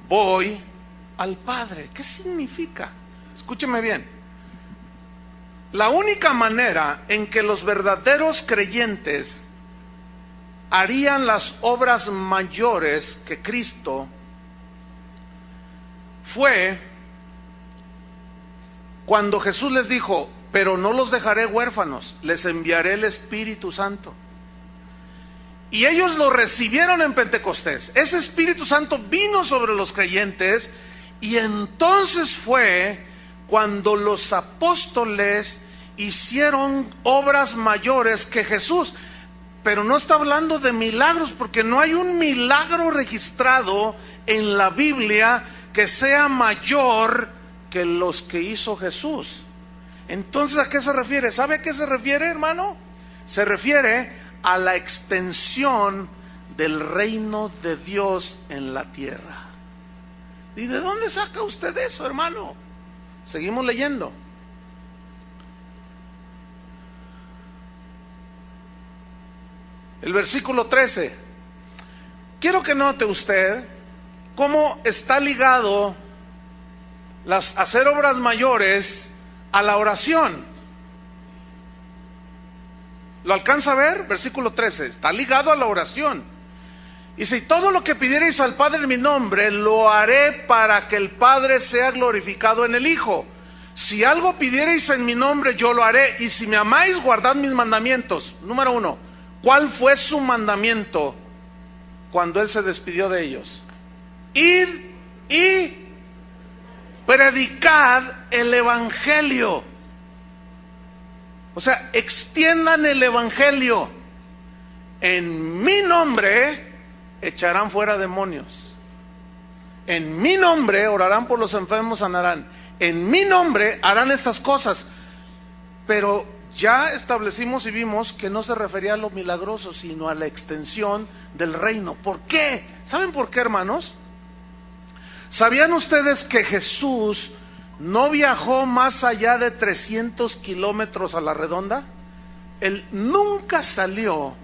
voy al Padre. ¿Qué significa? Escúcheme bien. La única manera en que los verdaderos creyentes harían las obras mayores que Cristo fue cuando Jesús les dijo: pero no los dejaré huérfanos, les enviaré el Espíritu Santo. Y ellos lo recibieron en Pentecostés. Ese Espíritu Santo vino sobre los creyentes, y entonces fue cuando los apóstoles hicieron obras mayores que Jesús. Pero no está hablando de milagros, porque no hay un milagro registrado en la Biblia que sea mayor que los que hizo Jesús. Entonces, ¿a qué se refiere? ¿Sabe a qué se refiere, hermano? Se refiere a la extensión del reino de Dios en la tierra. ¿Y de dónde saca usted eso, hermano? Seguimos leyendo. El versículo 13. Quiero que note usted cómo está ligado hacer obras mayores a la oración. ¿Lo alcanza a ver? Versículo 13. Está ligado a la oración. Y si todo lo que pidierais al Padre en mi nombre, lo haré para que el Padre sea glorificado en el Hijo. Si algo pidierais en mi nombre, yo lo haré. Y si me amáis, guardad mis mandamientos. Número 1. ¿Cuál fue su mandamiento cuando Él se despidió de ellos? Id y predicad el Evangelio. O sea, extiendan el Evangelio. En mi nombre echarán fuera demonios. En mi nombre orarán por los enfermos, sanarán. En mi nombre harán estas cosas. Pero ya establecimos y vimos que no se refería a lo milagroso, sino a la extensión del reino. ¿Por qué? ¿Saben por qué, hermanos? ¿Sabían ustedes que Jesús no viajó más allá de 300 kilómetros a la redonda? Él nunca salió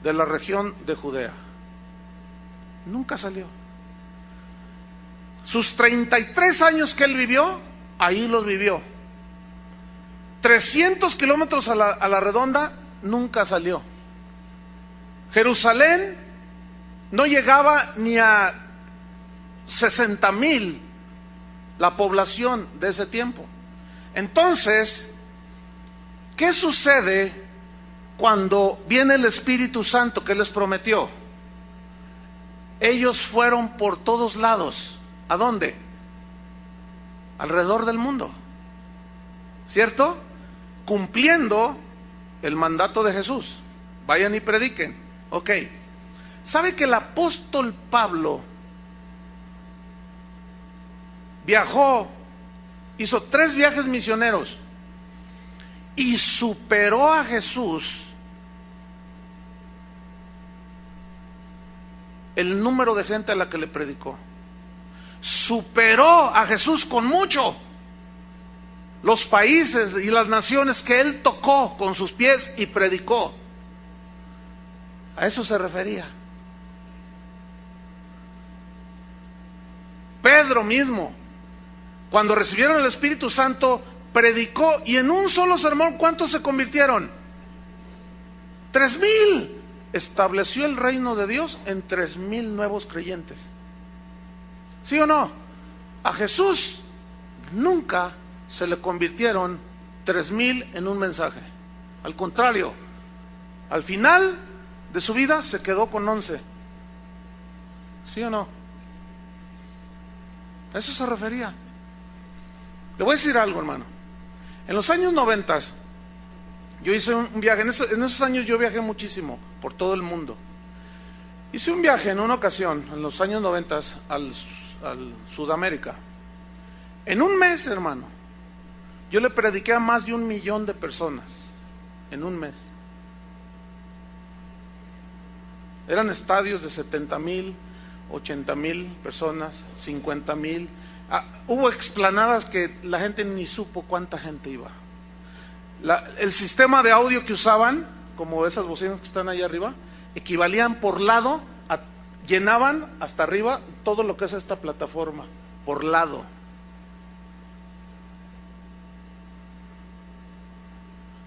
de la región de Judea. Nunca salió. Sus 33 años que Él vivió, ahí los vivió. 300 kilómetros a la redonda, nunca salió. Jerusalén no llegaba ni a 60,000 la población de ese tiempo. Entonces, ¿qué sucede cuando viene el Espíritu Santo que les prometió? Ellos fueron por todos lados. ¿A dónde? Alrededor del mundo, ¿cierto? Cumpliendo el mandato de Jesús. Vayan y prediquen. Ok. ¿Sabe que el apóstol Pablo viajó, hizo 3 viajes misioneros y superó a Jesús el número de gente a la que le predicó? Superó a Jesús con mucho los países y las naciones que Él tocó con sus pies y predicó. A eso se refería. Pedro mismo, cuando recibieron el Espíritu Santo, predicó, y en un solo sermón, ¿cuántos se convirtieron? 3,000. Estableció el reino de Dios en 3,000 nuevos creyentes. ¿Sí o no? A Jesús nunca se le convirtieron 3,000 en un mensaje. Al contrario, al final de su vida se quedó con 11. ¿Sí o no? A eso se refería. Le voy a decir algo, hermano. En los años 90, yo hice un viaje. En esos años yo viajé muchísimo por todo el mundo. Hice un viaje en una ocasión, en los años 90, al Sudamérica. En un mes, hermano, yo le prediqué a más de 1 millón de personas. En un mes. Eran estadios de 70,000, 80,000 personas, 50,000. Hubo explanadas que la gente ni supo cuánta gente iba. El sistema de audio que usaban, como esas bocinas que están ahí arriba, equivalían por lado, llenaban hasta arriba todo lo que es esta plataforma, por lado.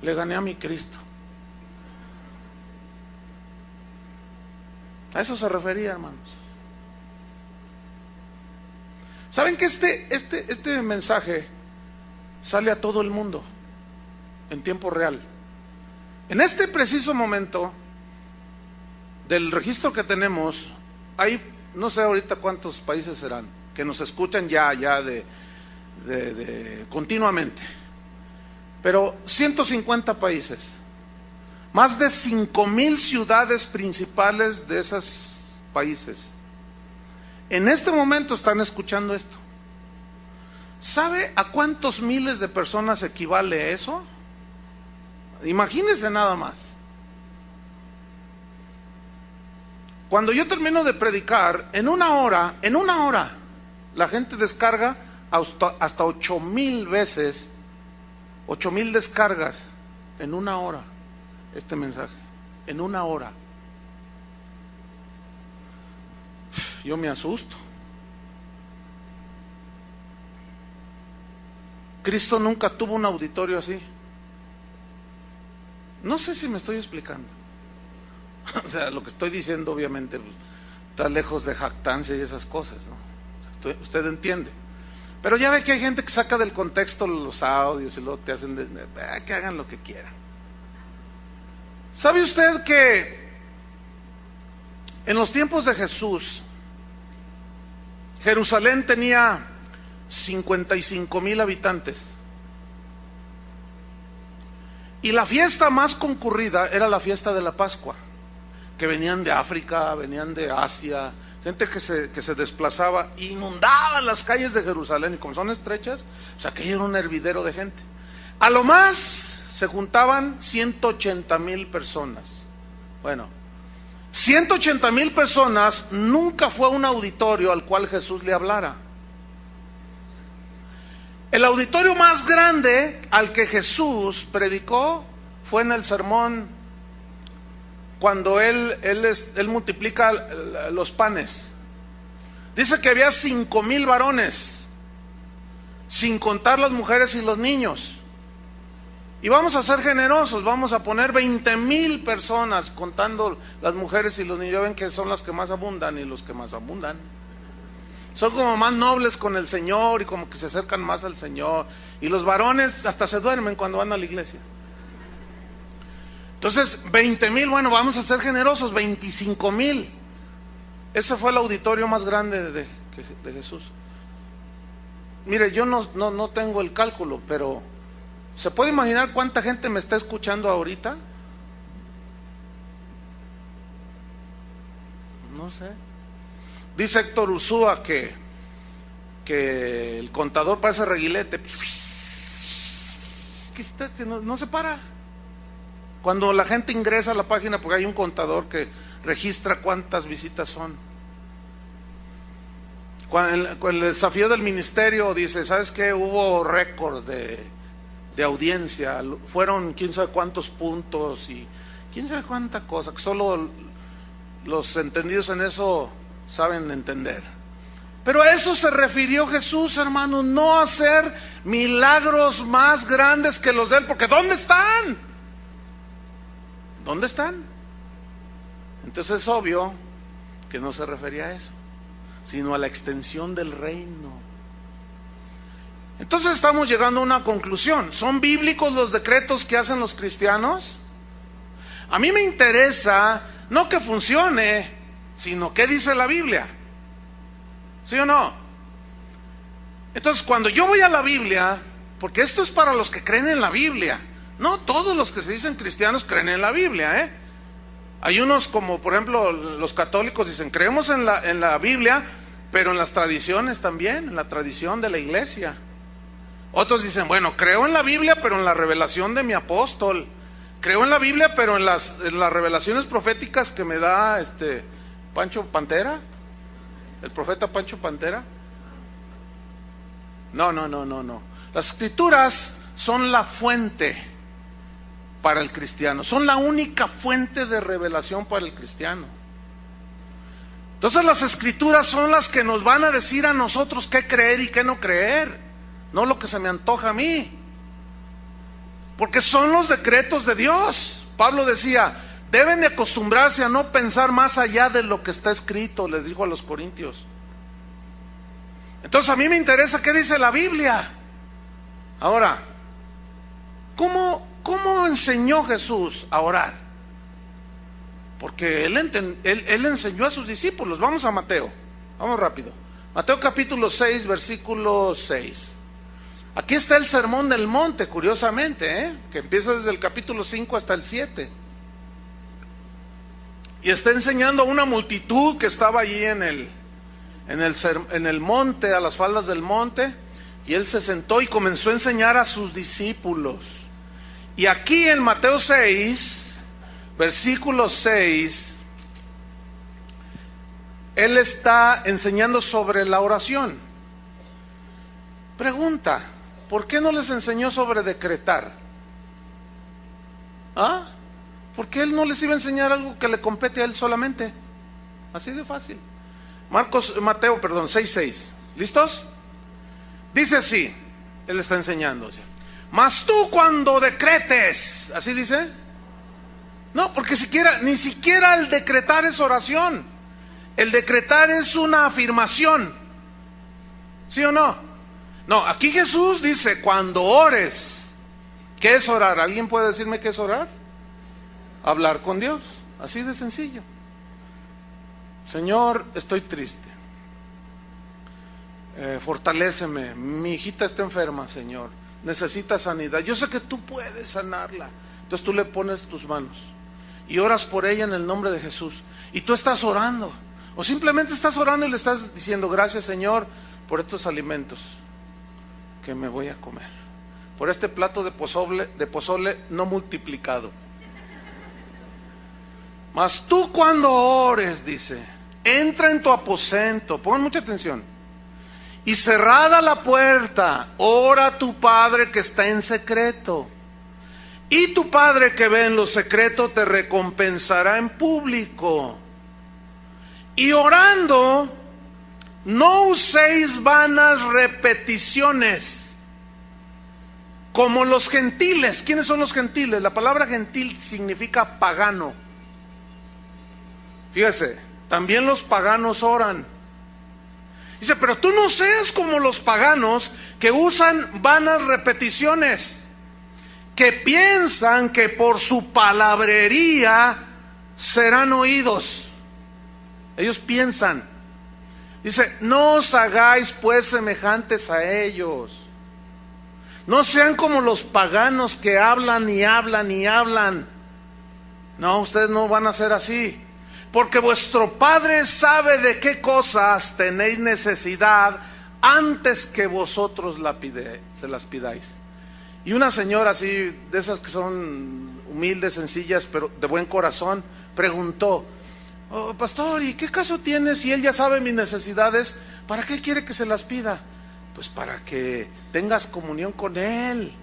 Le gané a mi Cristo. A eso se refería, hermanos. ¿Saben que este mensaje sale a todo el mundo en tiempo real? En este preciso momento, del registro que tenemos, hay, no sé ahorita cuántos países serán, que nos escuchan ya de continuamente, pero 150 países, más de 5,000 ciudades principales de esos países, en este momento están escuchando esto. ¿Sabe a cuántos miles de personas equivale eso? Imagínense nada más. Cuando yo termino de predicar, en una hora, la gente descarga hasta 8,000 veces, 8,000 descargas en una hora este mensaje, en una hora. Yo me asusto. Cristo nunca tuvo un auditorio así. No sé si me estoy explicando. O sea, lo que estoy diciendo obviamente pues, está lejos de jactancia y esas cosas, ¿no? Usted entiende. Pero ya ve que hay gente que saca del contexto los audios y luego te hacen que hagan lo que quieran. ¿Sabe usted que en los tiempos de Jesús, Jerusalén tenía 55,000 habitantes? Y la fiesta más concurrida era la fiesta de la Pascua, que venían de África, venían de Asia, gente que se desplazaba, inundaban las calles de Jerusalén, y como son estrechas, o sea, que era un hervidero de gente. A lo más se juntaban 180,000 personas. Bueno, 180,000 personas nunca fue un auditorio al cual Jesús le hablara. El auditorio más grande al que Jesús predicó fue en el sermón, cuando él multiplica los panes. Dice que había 5,000 varones, sin contar las mujeres y los niños. Y vamos a ser generosos, vamos a poner 20,000 personas, contando las mujeres y los niños. Ya ven que son las que más abundan, y los que más abundan son como más nobles con el Señor y como que se acercan más al Señor. Y los varones hasta se duermen cuando van a la iglesia. Entonces, 20,000, bueno, vamos a ser generosos, 25,000. Ese fue el auditorio más grande de Jesús. Mire, yo no tengo el cálculo, pero ¿se puede imaginar cuánta gente me está escuchando ahorita? No sé. Dice Héctor Ursúa que el contador parece reguilete, que no se para. Cuando la gente ingresa a la página, porque hay un contador que registra cuántas visitas son. Con el desafío del ministerio dice, ¿sabes qué? Hubo récord de audiencia, fueron quién sabe cuántos puntos y quién sabe cuánta cosa, que solo los entendidos en eso saben entender. Pero a eso se refirió Jesús, hermanos, no hacer milagros más grandes que los de él, porque ¿dónde están? ¿Dónde están? Entonces es obvio que no se refería a eso, sino a la extensión del reino. Entonces estamos llegando a una conclusión. ¿Son bíblicos los decretos que hacen los cristianos? A mí me interesa no que funcione, sino qué dice la Biblia. ¿Sí o no? Entonces cuando yo voy a la Biblia, porque esto es para los que creen en la Biblia, no todos los que se dicen cristianos creen en la Biblia, ¿eh? Hay unos como por ejemplo los católicos dicen creemos en la Biblia, pero en las tradiciones también, en la tradición de la iglesia. Otros dicen, bueno, creo en la Biblia, pero en la revelación de mi apóstol. Creo en la Biblia, pero en las revelaciones proféticas que me da Pancho Pantera, el profeta Pancho Pantera. No. Las escrituras son la fuente para el cristiano, son la única fuente de revelación para el cristiano. Entonces las escrituras son las que nos van a decir a nosotros qué creer y qué no creer, no lo que se me antoja a mí. porque son los decretos de Dios. Pablo decía, deben de acostumbrarse a no pensar más allá de lo que está escrito, les dijo a los corintios. Entonces a mí me interesa qué dice la Biblia. Ahora, ¿cómo enseñó Jesús a orar? Porque él enseñó a sus discípulos. Vamos a Mateo, vamos rápido. Mateo capítulo 6, versículo 6. Aquí está el sermón del monte, curiosamente, que empieza desde el capítulo 5 hasta el 7. Y está enseñando a una multitud que estaba allí en el monte, a las faldas del monte. Y él se sentó y comenzó a enseñar a sus discípulos. Y aquí en Mateo 6, versículo 6, él está enseñando sobre la oración. Pregunta, ¿por qué no les enseñó sobre decretar? ¿Ah? ¿Por qué él no les iba a enseñar algo que le compete a él solamente? Así de fácil. Mateo 6:6. ¿Listos? Dice así, él está enseñando. Mas tú cuando decretes, ¿así dice? No, porque ni siquiera el decretar es oración. El decretar es una afirmación. ¿Sí o no? No, aquí Jesús dice, cuando ores, ¿qué es orar? ¿Alguien puede decirme qué es orar? Hablar con Dios, así de sencillo. Señor, estoy triste. Fortaléceme, mi hijita está enferma, Señor, necesita sanidad, yo sé que tú puedes sanarla. Entonces tú le pones tus manos y oras por ella en el nombre de Jesús, y tú estás orando, o simplemente estás orando y le estás diciendo, gracias Señor por estos alimentos que me voy a comer, por este plato de pozole no multiplicado. Mas tú cuando ores, dice, entra en tu aposento, pongan mucha atención, y cerrada la puerta, ora a tu Padre que está en secreto. Y tu Padre que ve en lo secreto te recompensará en público. Y orando, no uséis vanas repeticiones, como los gentiles. ¿Quiénes son los gentiles? La palabra gentil significa pagano. Fíjese, también los paganos oran. Dice, pero tú no seas como los paganos que usan vanas repeticiones, que piensan que por su palabrería serán oídos. Ellos piensan. Dice, no os hagáis pues semejantes a ellos. No sean como los paganos que hablan y hablan y hablan. No, ustedes no van a ser así. Porque vuestro Padre sabe de qué cosas tenéis necesidad antes que vosotros se las pidáis. Y una señora así, de esas que son humildes, sencillas, pero de buen corazón, preguntó, oh, pastor, ¿y qué caso tiene si él ya sabe mis necesidades? ¿Para qué quiere que se las pida? Pues para que tengas comunión con él.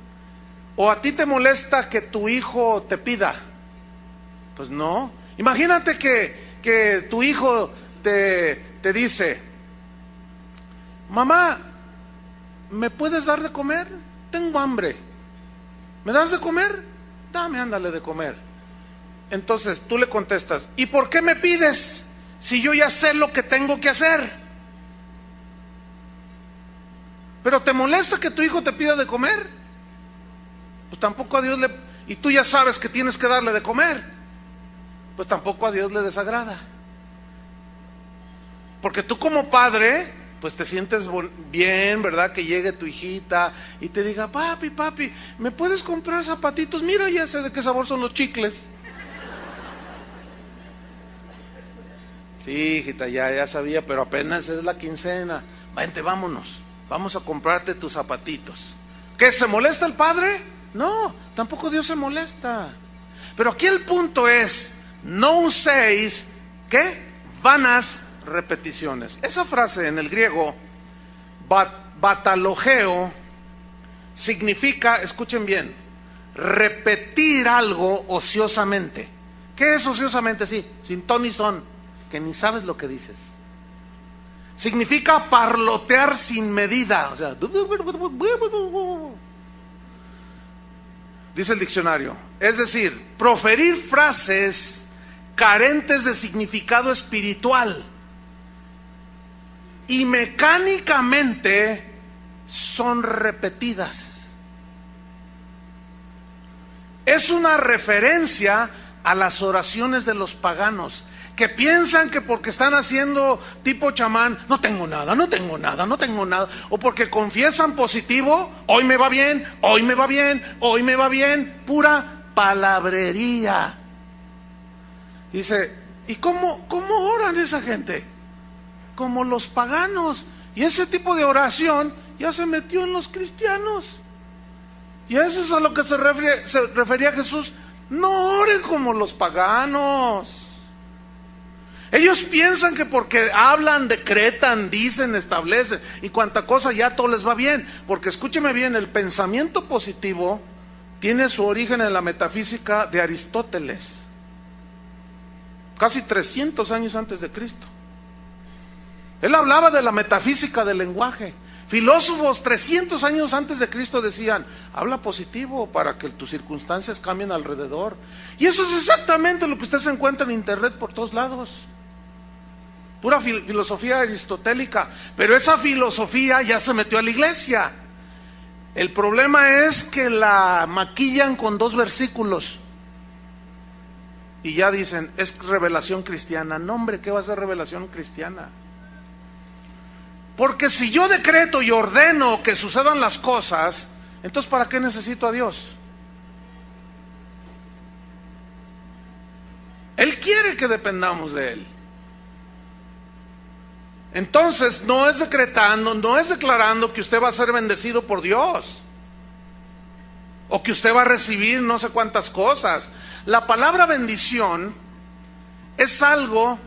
¿O a ti te molesta que tu hijo te pida? Pues no. Imagínate que tu hijo te dice, mamá, ¿me puedes dar de comer? Tengo hambre. ¿Me das de comer? Dame, ándale de comer. Entonces tú le contestas, ¿y por qué me pides si yo ya sé lo que tengo que hacer? ¿Pero te molesta que tu hijo te pida de comer? Pues tampoco a Dios y tú ya sabes que tienes que darle de comer. Pues tampoco a Dios le desagrada. Porque tú como padre, pues te sientes bien, ¿verdad? Que llegue tu hijita y te diga, papi, ¿me puedes comprar zapatitos? Mira, ya sé de qué sabor son los chicles. Sí, hijita, ya sabía, pero apenas es la quincena. Vente, vámonos, vamos a comprarte tus zapatitos. ¿Qué, se molesta el padre? No, tampoco Dios se molesta. Pero aquí el punto es, no uséis, ¿qué? Vanas repeticiones. Esa frase en el griego, batalogeo, significa, escuchen bien, repetir algo ociosamente. ¿Qué es ociosamente? Sí, sin ton ni son, que ni sabes lo que dices. Significa parlotear sin medida, o sea, dice el diccionario, es decir, proferir frases carentes de significado espiritual y mecánicamente son repetidas. Es una referencia a las oraciones de los paganos, que piensan que porque están haciendo tipo chamán, no tengo nada, no tengo nada, no tengo nada, o porque confiesan positivo, hoy me va bien, hoy me va bien, hoy me va bien, pura palabrería. Dice, ¿y cómo oran esa gente? Como los paganos. Y ese tipo de oración ya se metió en los cristianos. Y eso es a lo que se refería Jesús. No oren como los paganos. Ellos piensan que porque hablan, decretan, dicen, establecen y cuanta cosa ya todo les va bien. Porque escúcheme bien, el pensamiento positivo tiene su origen en la metafísica de Aristóteles, casi 300 años antes de Cristo. Él hablaba de la metafísica del lenguaje. Filósofos 300 años antes de Cristo decían, habla positivo para que tus circunstancias cambien alrededor. Y eso es exactamente lo que usted se encuentra en internet por todos lados. Pura filosofía aristotélica. Pero esa filosofía ya se metió a la iglesia. El problema es que la maquillan con 2 versículos. Y ya dicen, es revelación cristiana. No, hombre, ¿qué va a ser revelación cristiana? Porque si yo decreto y ordeno que sucedan las cosas, entonces ¿para qué necesito a Dios? Él quiere que dependamos de Él. Entonces no es decretando, no es declarando que usted va a ser bendecido por Dios, o que usted va a recibir no sé cuántas cosas. La palabra bendición es algo...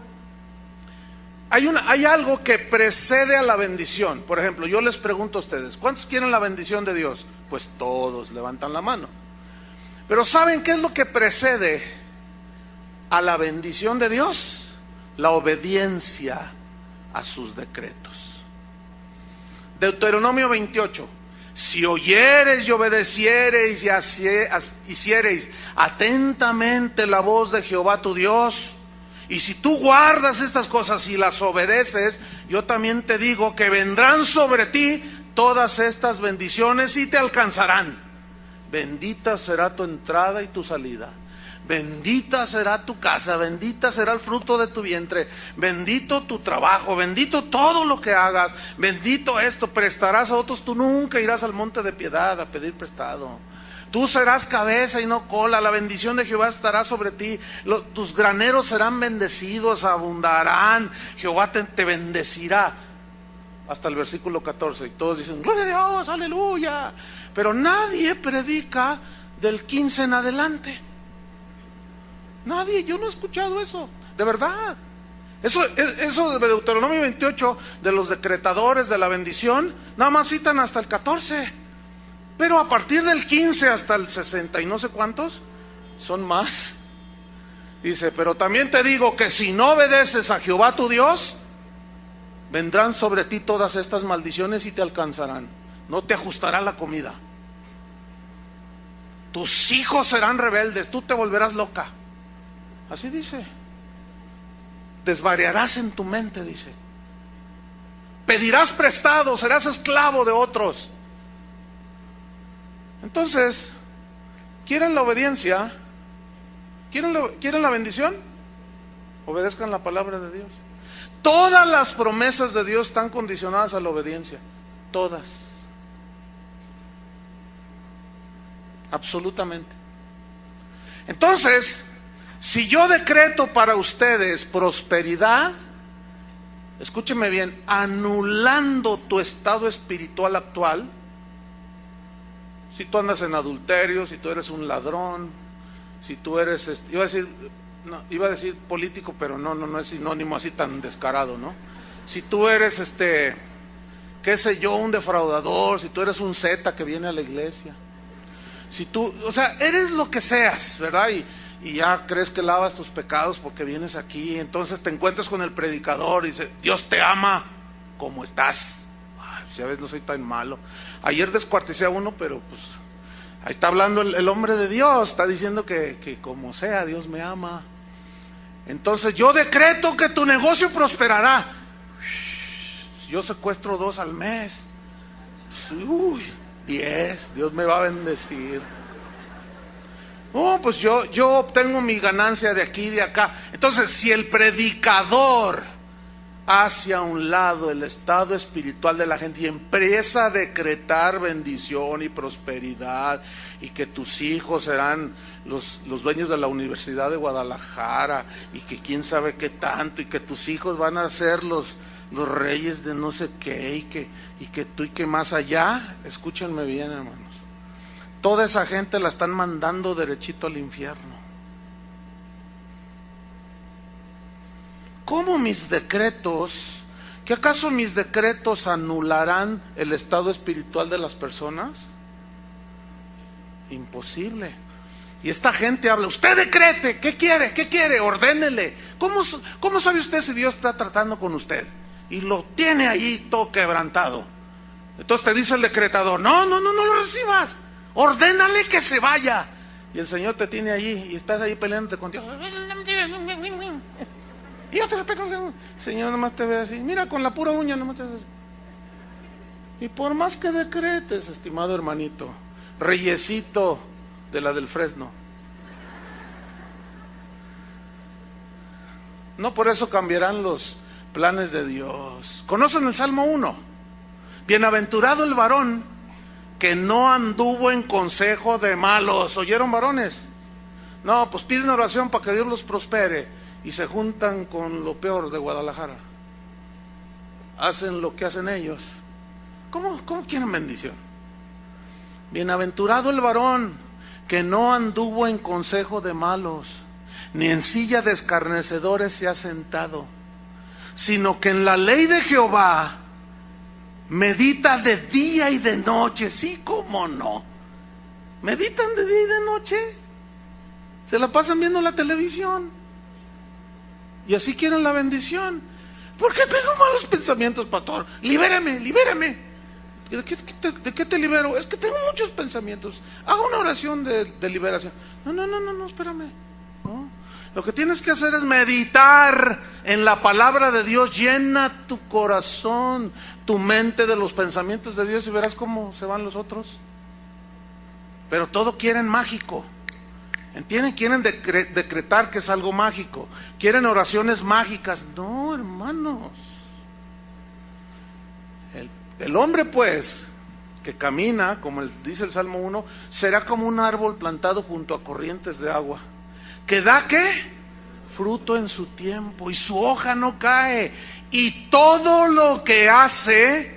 Hay algo que precede a la bendición. Por ejemplo, yo les pregunto a ustedes, ¿cuántos quieren la bendición de Dios? Pues todos levantan la mano. Pero ¿saben qué es lo que precede a la bendición de Dios? La obediencia a sus decretos. Deuteronomio 28. Si oyereis y obedeciereis y hiciereis atentamente la voz de Jehová tu Dios, y si tú guardas estas cosas y las obedeces, yo también te digo que vendrán sobre ti todas estas bendiciones y te alcanzarán. Bendita será tu entrada y tu salida. Bendita será tu casa, bendita será el fruto de tu vientre, bendito tu trabajo, bendito todo lo que hagas, bendito esto, prestarás a otros, tú nunca irás al monte de piedad a pedir prestado. Tú serás cabeza y no cola, la bendición de Jehová estará sobre ti, tus graneros serán bendecidos, abundarán, Jehová te bendecirá. Hasta el versículo 14, y todos dicen, gloria a Dios, aleluya. Pero nadie predica del 15 en adelante. Nadie, yo no he escuchado eso, de verdad. Eso de Deuteronomio 28, de los decretadores de la bendición, nada más citan hasta el 14. Pero a partir del 15 hasta el 60 y no sé cuántos, son más. Dice, pero también te digo que si no obedeces a Jehová tu Dios, vendrán sobre ti todas estas maldiciones y te alcanzarán. No te ajustará la comida. Tus hijos serán rebeldes, tú te volverás loca. Así dice. Desvariarás en tu mente, dice. Pedirás prestado, serás esclavo de otros. Entonces, ¿quieren la obediencia? ¿Quieren la bendición? Obedezcan la palabra de Dios. Todas las promesas de Dios están condicionadas a la obediencia. Todas. Absolutamente. Entonces, si yo decreto para ustedes prosperidad, escúcheme bien, anulando tu estado espiritual actual, si tú andas en adulterio, si tú eres un ladrón, si tú eres, iba a decir político, pero no es sinónimo así tan descarado, ¿no? Si tú eres, qué sé yo, un defraudador, si tú eres un zeta que viene a la iglesia, si tú, o sea, eres lo que seas, ¿verdad? Y ya crees que lavas tus pecados porque vienes aquí, entonces te encuentras con el predicador y dice, Dios te ama como estás. Si a veces no soy tan malo. Ayer descuarticé a uno, pero pues Ahí está hablando el hombre de Dios, está diciendo que como sea, Dios me ama. Entonces yo decreto que tu negocio prosperará. Yo secuestro 2 al mes. 10, Dios me va a bendecir. Pues yo obtengo mi ganancia de aquí y de acá. Entonces, si el predicador hace a un lado el estado espiritual de la gente y empieza a decretar bendición y prosperidad, y que tus hijos serán los dueños de la Universidad de Guadalajara, y que quién sabe qué tanto, y que tus hijos van a ser los reyes de no sé qué, y que tú y que más allá, escúchenme bien, hermanos, toda esa gente la están mandando derechito al infierno. ¿Cómo mis decretos? ¿Que acaso mis decretos anularán el estado espiritual de las personas? Imposible. Y esta gente habla, usted decrete, ¿qué quiere? ¿Qué quiere? Ordénele. ¿Cómo sabe usted si Dios está tratando con usted? Y lo tiene ahí todo quebrantado. Entonces te dice el decretador, no lo recibas, ordénale que se vaya. Y el Señor te tiene allí y estás ahí peleándote contigo. Y yo te respeto, Señor, nomás te ve así, mira, con la pura uña nomás te ve así. Y por más que decretes, estimado hermanito, reyesito de la del Fresno, no por eso cambiarán los planes de Dios. ¿Conocen el Salmo 1? Bienaventurado el varón que no anduvo en consejo de malos. ¿Oyeron, varones? No, pues piden oración para que Dios los prospere y se juntan con lo peor de Guadalajara. Hacen lo que hacen ellos. ¿Cómo quieren bendición? Bienaventurado el varón que no anduvo en consejo de malos, ni en silla de escarnecedores se ha sentado, sino que en la ley de Jehová medita de día y de noche. Sí, cómo no. Meditan de día y de noche. Se la pasan viendo la televisión. Y así quieren la bendición. ¿Por qué tengo malos pensamientos, pastor? Libérame. ¿De qué te libero? Es que tengo muchos pensamientos. Haga una oración de liberación. No, espérame. No. Lo que tienes que hacer es meditar en la palabra de Dios. Llena tu corazón, tu mente de los pensamientos de Dios y verás cómo se van los otros. Pero todo quieren mágico. ¿Entienden? Quieren decretar que es algo mágico. Quieren oraciones mágicas. No, hermanos. El hombre, pues, que camina, como dice el Salmo 1, será como un árbol plantado junto a corrientes de agua, que da, ¿qué? Fruto en su tiempo, y su hoja no cae, y todo lo que hace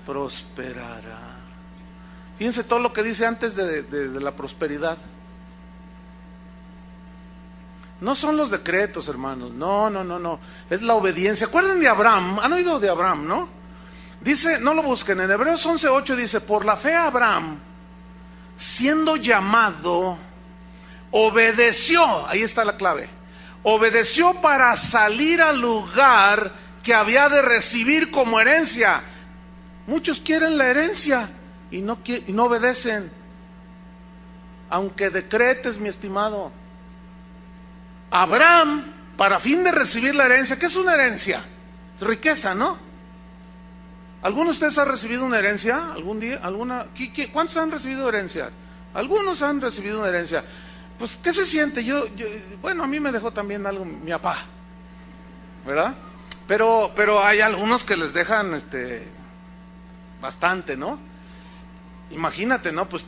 prosperará. Fíjense todo lo que dice antes de la prosperidad. No son los decretos, hermanos, no, es la obediencia. ¿Acuerdan de Abraham? ¿Han oído de Abraham, no? Dice, no lo busquen, en Hebreos 11:8 dice, por la fe Abraham, siendo llamado, obedeció, ahí está la clave, obedeció para salir al lugar que había de recibir como herencia. Muchos quieren la herencia y no obedecen, aunque decretes, mi estimado. Abraham, para fin de recibir la herencia, ¿qué es una herencia? Es riqueza, ¿no? ¿Alguno de ustedes ha recibido una herencia algún día? ¿Cuántos han recibido herencias? Algunos han recibido una herencia. Pues, ¿qué se siente? Bueno, a mí me dejó también algo mi papá, ¿verdad? Pero hay algunos que les dejan bastante, ¿no? Imagínate, ¿no? Pues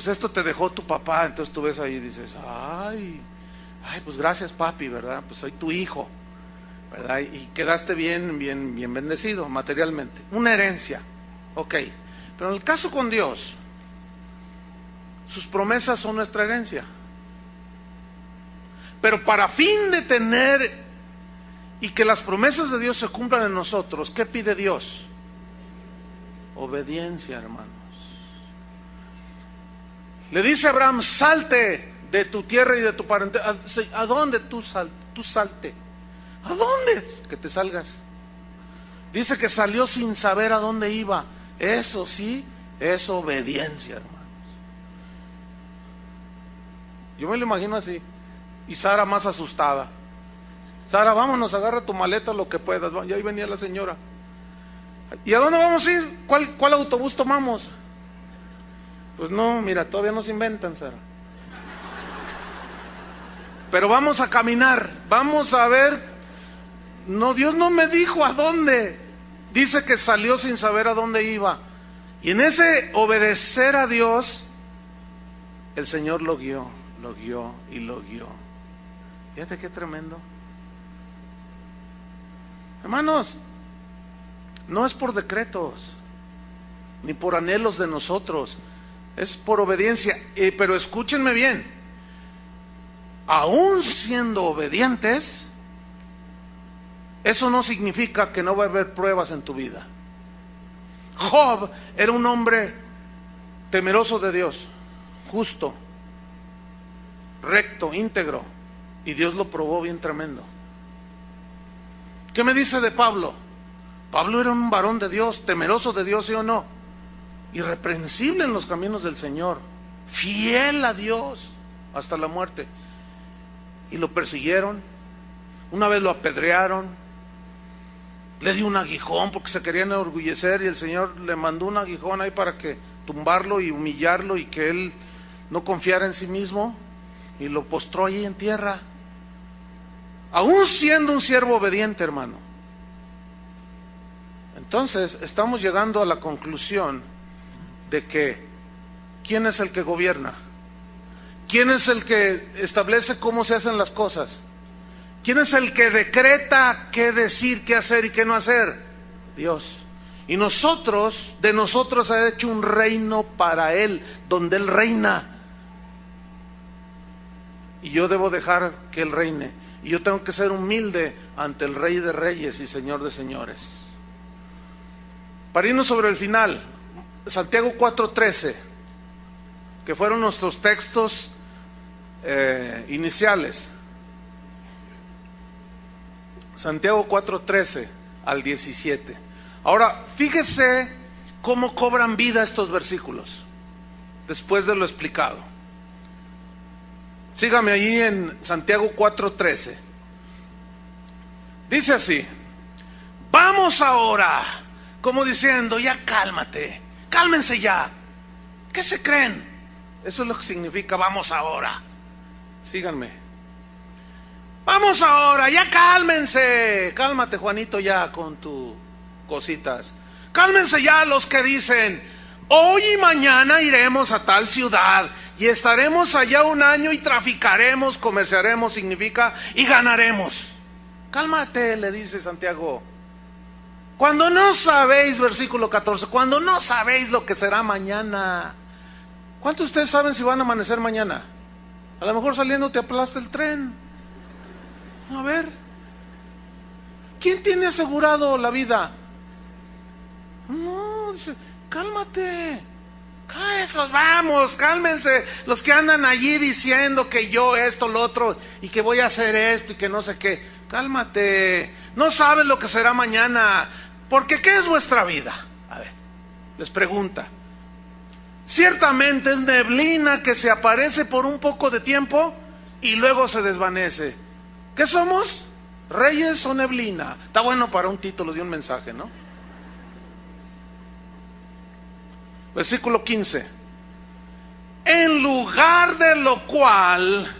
esto te dejó tu papá, entonces tú ves ahí y dices, ay, pues gracias, papi, ¿verdad? Pues soy tu hijo, ¿verdad? Y quedaste bien bendecido materialmente. Una herencia, ok. Pero en el caso con Dios, sus promesas son nuestra herencia. Pero para fin de tener y que las promesas de Dios se cumplan en nosotros, ¿qué pide Dios? Obediencia, hermanos. Le dice a Abraham, salte de tu tierra y de tu parentela. ¿A dónde tú salte? ¿A dónde? Que te salgas. Dice que salió sin saber a dónde iba. Eso sí, es obediencia, hermanos. Yo me lo imagino así. Y Sara más asustada. Sara, vámonos, agarra tu maleta lo que puedas. Y ahí venía la señora. ¿Y a dónde vamos a ir? ¿Cuál autobús tomamos? Pues no, mira, todavía no se inventan, Sara. Pero vamos a caminar, vamos a ver. No, Dios no me dijo a dónde. Dice que salió sin saber a dónde iba. Y en ese obedecer a Dios, el Señor lo guió y lo guió. Fíjate qué tremendo. Hermanos, no es por decretos, ni por anhelos de nosotros, es por obediencia. Pero escúchenme bien, aún siendo obedientes, eso no significa que no va a haber pruebas en tu vida. Job era un hombre temeroso de Dios, justo, recto, íntegro, y Dios lo probó bien tremendo. ¿Qué me dice de Pablo? Pablo era un varón de Dios, temeroso de Dios, ¿sí o no? Irreprensible en los caminos del Señor, fiel a Dios hasta la muerte. Y lo persiguieron, una vez lo apedrearon, le dio un aguijón porque se querían enorgullecer, y el Señor le mandó un aguijón ahí para que tumbarlo y humillarlo, y que él no confiara en sí mismo, y lo postró allí en tierra, aún siendo un siervo obediente, hermano. Entonces estamos llegando a la conclusión de que ¿quién es el que gobierna? ¿Quién es el que establece cómo se hacen las cosas? ¿Quién es el que decreta qué decir, qué hacer y qué no hacer? Dios. Y nosotros, de nosotros ha hecho un reino para Él, donde Él reina. Y yo debo dejar que Él reine. Y yo tengo que ser humilde ante el Rey de Reyes y Señor de Señores. Para irnos sobre el final, Santiago 4:13, que fueron nuestros textos iniciales. Santiago 4:13 al 17. Ahora, fíjese cómo cobran vida estos versículos, después de lo explicado. Sígame allí en Santiago 4:13. Dice así: vamos ahora, como diciendo, ya cálmate, cálmense ya. ¿Qué se creen? Eso es lo que significa vamos ahora. Síganme. Vamos ahora, ya cálmense. Cálmate, Juanito, ya con tus cositas. Cálmense ya los que dicen, hoy y mañana iremos a tal ciudad y estaremos allá un año y traficaremos, comerciaremos, significa, y ganaremos. Cálmate, le dice Santiago. Cuando no sabéis, versículo 14, cuando no sabéis lo que será mañana. ¿Cuántos de ustedes saben si van a amanecer mañana? A lo mejor saliendo te aplasta el tren. A ver, ¿quién tiene asegurado la vida? No, dice, cálmate. Esos, vamos, cálmense. Los que andan allí diciendo que yo esto, lo otro, y que voy a hacer esto y que no sé qué. Cálmate. No sabes lo que será mañana. Porque ¿qué es vuestra vida? A ver, les pregunta. Ciertamente es neblina que se aparece por un poco de tiempo y luego se desvanece. ¿Qué somos? ¿Reyes o neblina? Está bueno para un título de un mensaje, ¿no? Versículo 15. En lugar de lo cual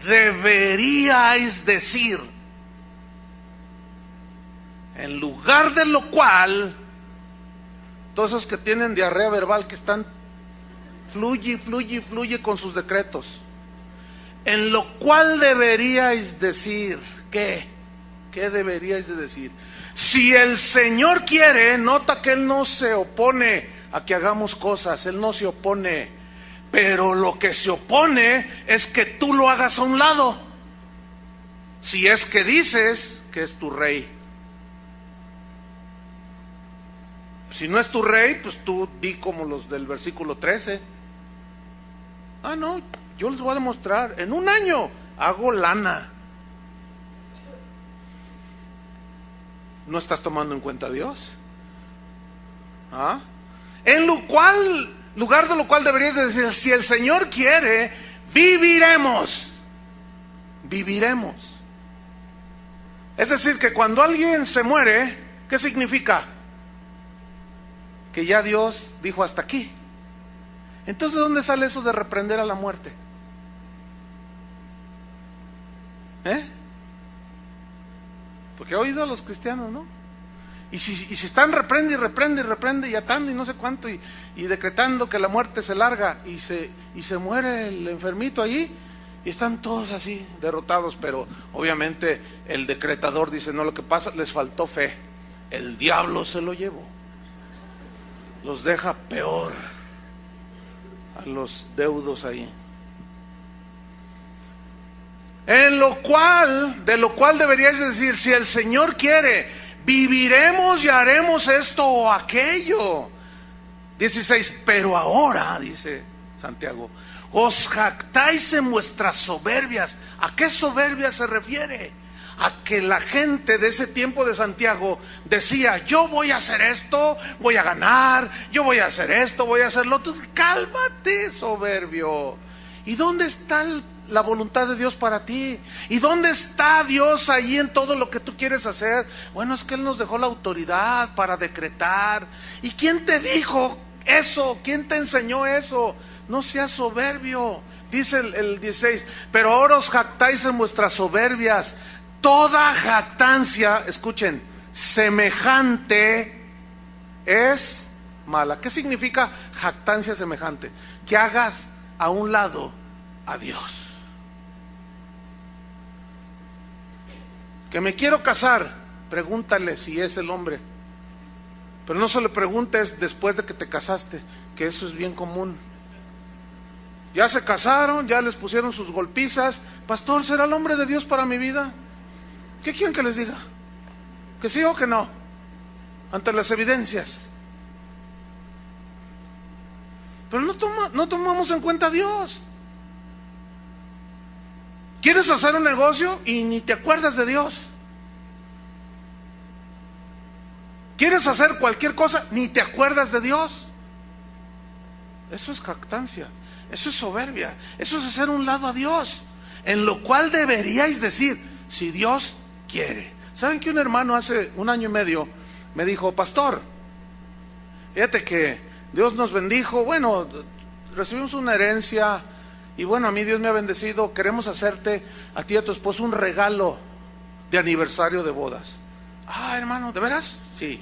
deberíais decir. En lugar de lo cual, todos esos que tienen diarrea verbal, que están fluye con sus decretos. En lo cual deberíais decir, ¿qué? ¿Qué deberíais de decir? Si el Señor quiere, nota que Él no se opone a que hagamos cosas, Él no se opone, pero lo que se opone es que tú lo hagas a un lado, si es que dices que es tu rey. Si no es tu rey, pues tú di como los del versículo 13. Ah, no, yo les voy a demostrar, en un año hago lana. ¿No estás tomando en cuenta a Dios? En lugar de lo cual deberías decir, si el Señor quiere, viviremos. Viviremos. Es decir, que cuando alguien se muere, ¿qué significa? Que ya Dios dijo hasta aquí. Entonces, ¿dónde sale eso de reprender a la muerte? Porque he oído a los cristianos, ¿no? Y si están reprende y atando y no sé cuánto y decretando que la muerte se larga y se muere el enfermito ahí y están todos así derrotados, pero obviamente el decretador dice, no, lo que pasa, les faltó fe, el diablo se lo llevó, los deja peor a los deudos ahí. De lo cual deberíais decir, si el Señor quiere, viviremos y haremos esto o aquello. 16, pero ahora, dice Santiago, os jactáis en vuestras soberbias. ¿A qué soberbia se refiere? A que la gente de ese tiempo de Santiago decía, yo voy a hacer esto, voy a ganar, yo voy a hacer esto, voy a hacer lo otro. Cálmate, soberbio. ¿Y dónde está la voluntad de Dios para ti? ¿Y dónde está Dios ahí en todo lo que tú quieres hacer? Bueno, es que Él nos dejó la autoridad para decretar. ¿Y quién te dijo eso? ¿Quién te enseñó eso? No seas soberbio. Dice el 16, pero ahora os jactáis en vuestras soberbias. Toda jactancia, escuchen, semejante es mala. ¿Qué significa jactancia semejante? Que hagas a un lado a Dios. Que me quiero casar, pregúntale si es el hombre. Pero no se le preguntes después de que te casaste, que eso es bien común. Ya se casaron, ya les pusieron sus golpizas. Pastor, ¿será el hombre de Dios para mi vida? ¿Qué quieren que les diga? ¿Que sí o que no? Ante las evidencias. Pero no tomamos en cuenta a Dios. ¿Quieres hacer un negocio y ni te acuerdas de Dios? ¿Quieres hacer cualquier cosa? Ni te acuerdas de Dios. Eso es jactancia, eso es soberbia, eso es hacer un lado a Dios. En lo cual deberíais decir, si Dios quiere. ¿Saben que un hermano hace 1 año y medio me dijo, pastor, fíjate que Dios nos bendijo, bueno, recibimos una herencia y bueno, a mí Dios me ha bendecido, queremos hacerte a ti y a tu esposo un regalo de aniversario de bodas. Ah, hermano, ¿de veras? Sí.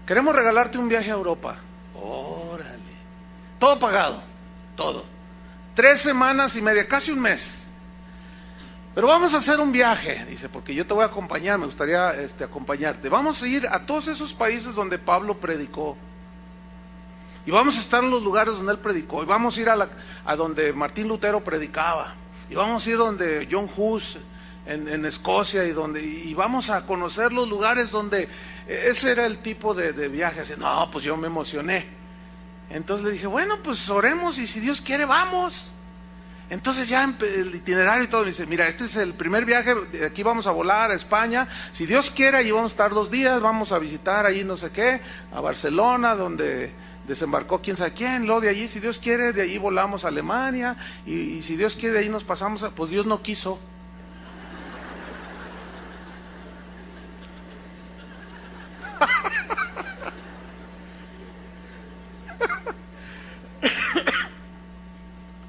Queremos regalarte un viaje a Europa. Órale. Todo pagado, todo. 3 semanas y media, casi un mes. Pero vamos a hacer un viaje, dice, porque yo te voy a acompañar, me gustaría acompañarte. Vamos a ir a todos esos países donde Pablo predicó. Y vamos a estar en los lugares donde él predicó. Y vamos a ir a donde Martín Lutero predicaba. Y vamos a ir donde John Hus en Escocia. Y vamos a conocer los lugares donde... Ese era el tipo de viaje. Así, no, pues yo me emocioné. Entonces le dije, bueno, pues oremos y si Dios quiere, vamos. Entonces ya el itinerario y todo, me dice, mira, este es el primer viaje, de aquí vamos a volar a España, si Dios quiere, allí vamos a estar 2 días, vamos a visitar ahí no sé qué, a Barcelona, donde desembarcó quién sabe quién, luego de allí, si Dios quiere, de allí volamos a Alemania, y si Dios quiere, de ahí nos pasamos, pues Dios no quiso.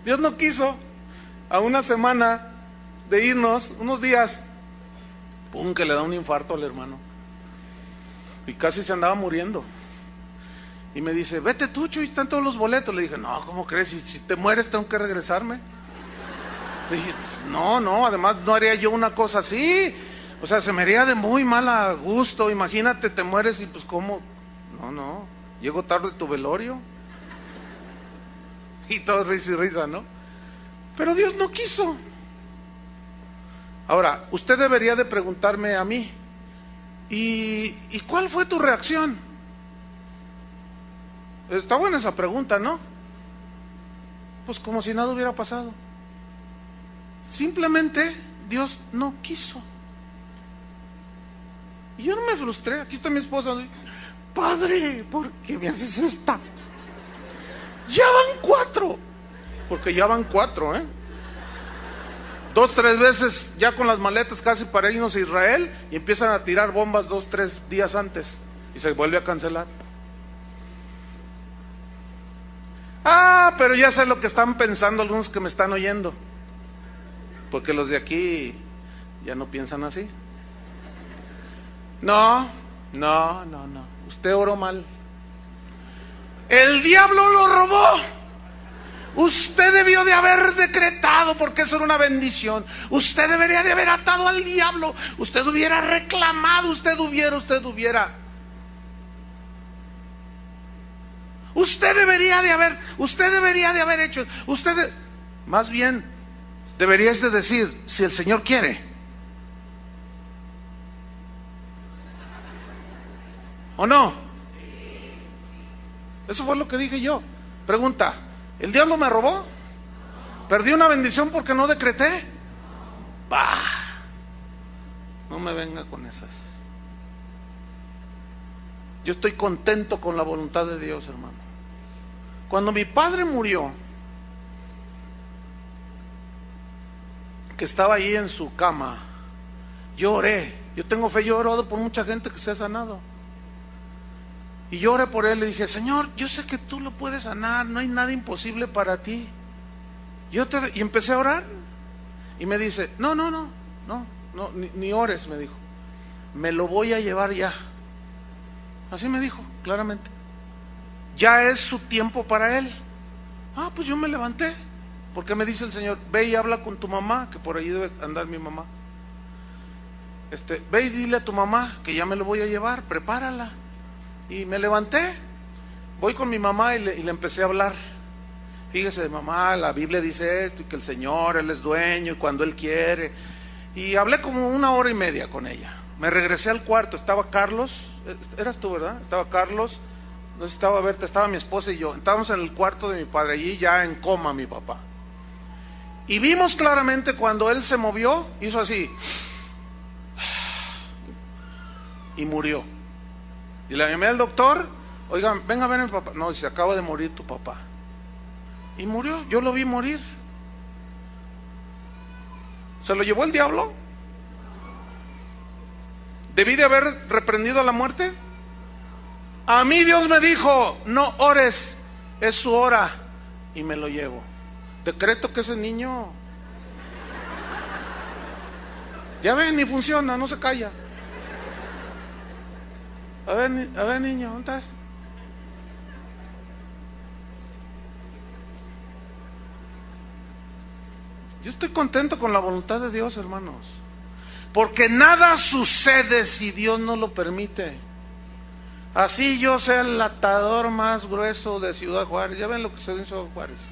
Dios no quiso. A 1 semana de irnos, unos días, pum, que le da un infarto al hermano. Y casi se andaba muriendo. Y me dice, vete tú, Chuy, están todos los boletos. Le dije, no, ¿cómo crees? Si te mueres tengo que regresarme. Le dije, no, además no haría yo una cosa así. O sea, se me haría de muy mal gusto. Imagínate, te mueres y pues ¿cómo? No, llego tarde a tu velorio. Y todo risa y risa, ¿no? Pero Dios no quiso. Ahora, usted debería de preguntarme a mí, ¿y cuál fue tu reacción? Está buena esa pregunta, ¿no? Pues como si nada hubiera pasado. Simplemente Dios no quiso. Y yo no me frustré. Aquí está mi esposa. Padre, ¿por qué me haces esta? Ya van 4. Porque ya van 4, 2, 3 veces ya con las maletas casi para irnos a Israel, y empiezan a tirar bombas 2, 3 días antes y se vuelve a cancelar. Pero ya sé lo que están pensando algunos que me están oyendo, porque los de aquí ya no piensan así. No, usted oró mal. El diablo lo robó. Usted debió de haber decretado, porque eso era una bendición. Usted debería de haber atado al diablo. Usted hubiera reclamado, usted hubiera. Usted debería de haber hecho. Más bien, deberías de decir, si el Señor quiere. ¿O no? Eso fue lo que dije yo. Pregunta, ¿el diablo me robó? ¿Perdí una bendición porque no decreté? Bah, no me venga con esas. Yo estoy contento con la voluntad de Dios, hermano. Cuando mi padre murió, que estaba ahí en su cama, yo oré. Yo tengo fe, yo he orado por mucha gente que se ha sanado. Y yo oré por él, le dije, Señor, yo sé que tú lo puedes sanar, no hay nada imposible para ti. Y empecé a orar, y me dice, no, ni ores, me dijo. Me lo voy a llevar ya. Así me dijo, claramente. Ya es su tiempo para él. Pues yo me levanté, porque me dice el Señor, ve y habla con tu mamá, que por allí debe andar mi mamá. Ve y dile a tu mamá que ya me lo voy a llevar, prepárala. Y me levanté, voy con mi mamá y le empecé a hablar. Fíjese, mamá, la Biblia dice esto, y que el Señor, Él es dueño, y cuando Él quiere. Y hablé como 1 hora y media con ella. Me regresé al cuarto, estaba Carlos, eras tú, ¿verdad? Estaba Carlos, no estaba Berta, estaba mi esposa y yo. Estábamos en el cuarto de mi padre, allí ya en coma mi papá. Y vimos claramente cuando él se movió, hizo así, y murió. Y le llamé al doctor, oigan, venga a ver a mi papá. No, se acaba de morir tu papá. Y murió, yo lo vi morir. ¿Se lo llevó el diablo? ¿Debí de haber reprendido a la muerte? A mí Dios me dijo, no ores, es su hora. Y me lo llevo. Decreto que ese niño, ya ven, ni funciona, no se calla. A ver niño, ¿dónde estás? Yo estoy contento con la voluntad de Dios, hermanos, porque nada sucede si Dios no lo permite. Así yo sea el atador más grueso de Ciudad Juárez, ya ven lo que sucede en Ciudad Juárez.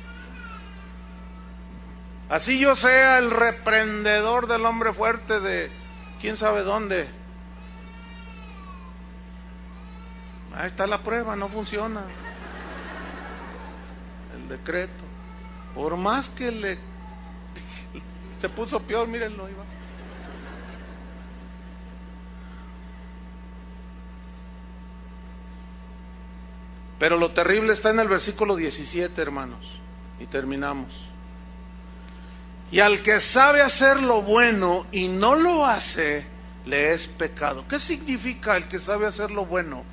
Así yo sea el reprendedor del hombre fuerte de quién sabe dónde. Ahí está la prueba, no funciona el decreto. Por más que se puso peor, mírenlo, ahí va. Pero lo terrible está en el versículo 17, hermanos, y terminamos. Y al que sabe hacer lo bueno y no lo hace, le es pecado. ¿Qué significa el que sabe hacer lo bueno?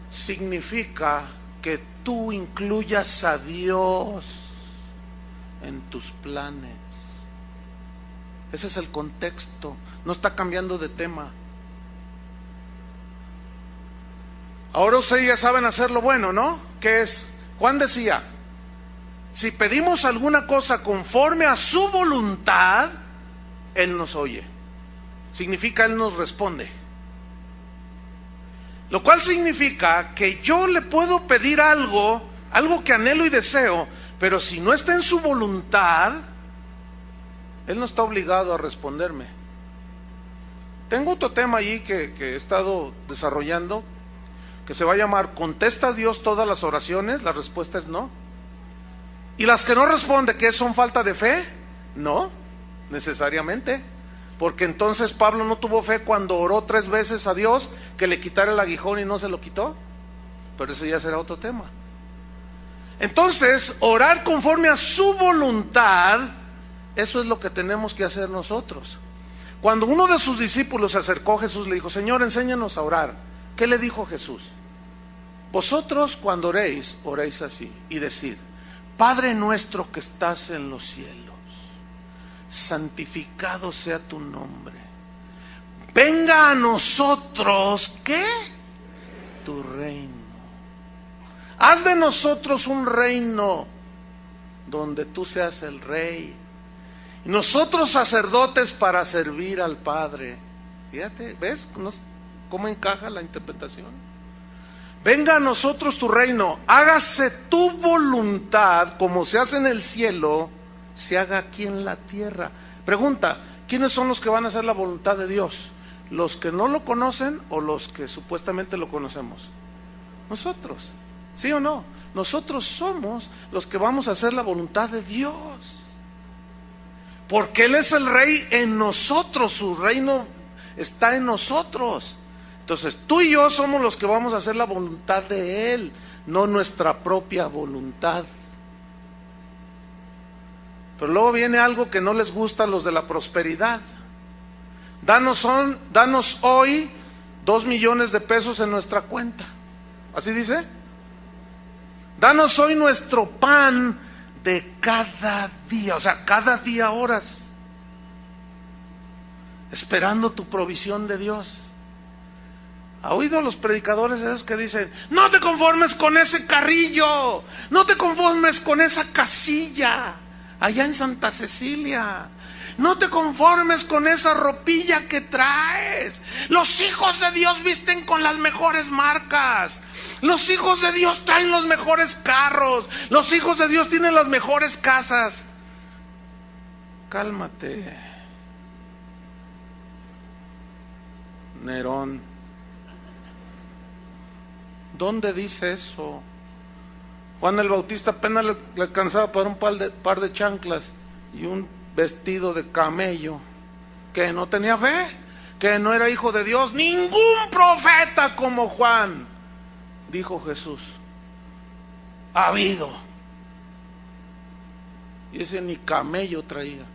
Significa que tú incluyas a Dios en tus planes. Ese es el contexto, no está cambiando de tema. Ahora ustedes ya saben hacer lo bueno, ¿no? ¿Qué es? Juan decía, si pedimos alguna cosa conforme a su voluntad, Él nos oye. Significa Él nos responde. Lo cual significa que yo le puedo pedir algo que anhelo y deseo, pero si no está en su voluntad, Él no está obligado a responderme. Tengo otro tema allí que he estado desarrollando, que se va a llamar ¿contesta Dios todas las oraciones? La respuesta es no. ¿Y las que no responde, qué son, falta de fe? No, necesariamente. Porque entonces Pablo no tuvo fe cuando oró 3 veces a Dios que le quitara el aguijón y no se lo quitó. Pero eso ya será otro tema. Entonces, orar conforme a su voluntad Eso es lo que tenemos que hacer nosotros. Cuando uno de sus discípulos se acercó a Jesús, le dijo: Señor, enséñanos a orar. ¿Qué le dijo Jesús? Vosotros cuando oréis, oréis así, y decid: Padre nuestro que estás en los cielos, santificado sea tu nombre. Venga a nosotros, ¿qué? Tu reino. Haz de nosotros un reino donde tú seas el rey. Y nosotros sacerdotes para servir al Padre. Fíjate, ¿ves cómo encaja la interpretación? Venga a nosotros tu reino, hágase tu voluntad, como se hace en el cielo, se haga aquí en la tierra. Pregunta: ¿quiénes son los que van a hacer la voluntad de Dios? ¿Los que no lo conocen o los que supuestamente lo conocemos? Nosotros, ¿sí o no? Nosotros somos los que vamos a hacer la voluntad de Dios. Porque Él es el Rey en nosotros, su reino está en nosotros. Entonces tú y yo somos los que vamos a hacer la voluntad de Él, no nuestra propia voluntad. Pero luego viene algo que no les gusta a los de la prosperidad. Danos hoy 2 millones de pesos en nuestra cuenta. ¿Así dice? Danos hoy nuestro pan de cada día, o sea, cada día horas, esperando tu provisión de Dios. ¿Ha oído a los predicadores esos que dicen: no te conformes con ese carrillo, no te conformes con esa casilla allá en Santa Cecilia, no te conformes con esa ropilla que traes? Los hijos de Dios visten con las mejores marcas, los hijos de Dios traen los mejores carros, los hijos de Dios tienen las mejores casas. Cálmate, Nerón. ¿Dónde dice eso? Juan el Bautista apenas le alcanzaba para un par de chanclas y un vestido de camello. ¿Que no tenía fe? ¿Que no era hijo de Dios? Ningún profeta como Juan, dijo Jesús, ha habido. Y ese ni camello traía.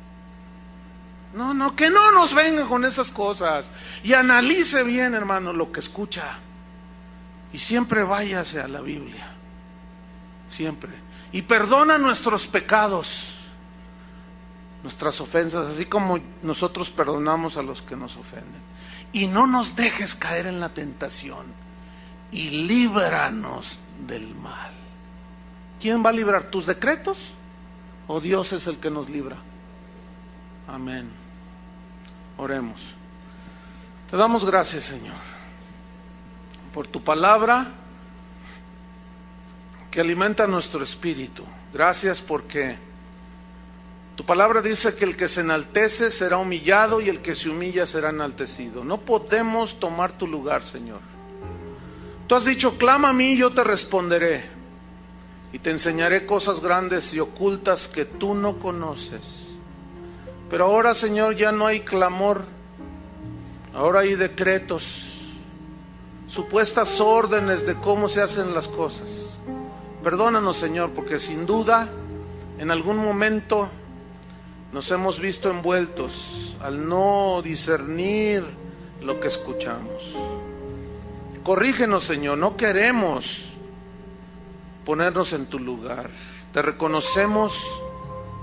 No, que no nos venga con esas cosas. Y analice bien, hermano, lo que escucha. Y siempre váyase a la Biblia. Siempre. Y perdona nuestros pecados, nuestras ofensas, así como nosotros perdonamos a los que nos ofenden. Y no nos dejes caer en la tentación. Y líbranos del mal. ¿Quién va a librar? ¿Tus decretos? ¿O Dios es el que nos libra? Amén. Oremos. Te damos gracias, Señor, por tu palabra que alimenta nuestro espíritu. Gracias porque tu palabra dice que el que se enaltece será humillado y el que se humilla será enaltecido. No podemos tomar tu lugar, Señor. Tú has dicho: clama a mí y yo te responderé, y te enseñaré cosas grandes y ocultas que tú no conoces. Pero ahora, Señor, ya no hay clamor, ahora hay decretos, supuestas órdenes de cómo se hacen las cosas. Perdónanos, Señor, porque sin duda en algún momento nos hemos visto envueltos al no discernir lo que escuchamos. Corrígenos, Señor, no queremos ponernos en tu lugar. Te reconocemos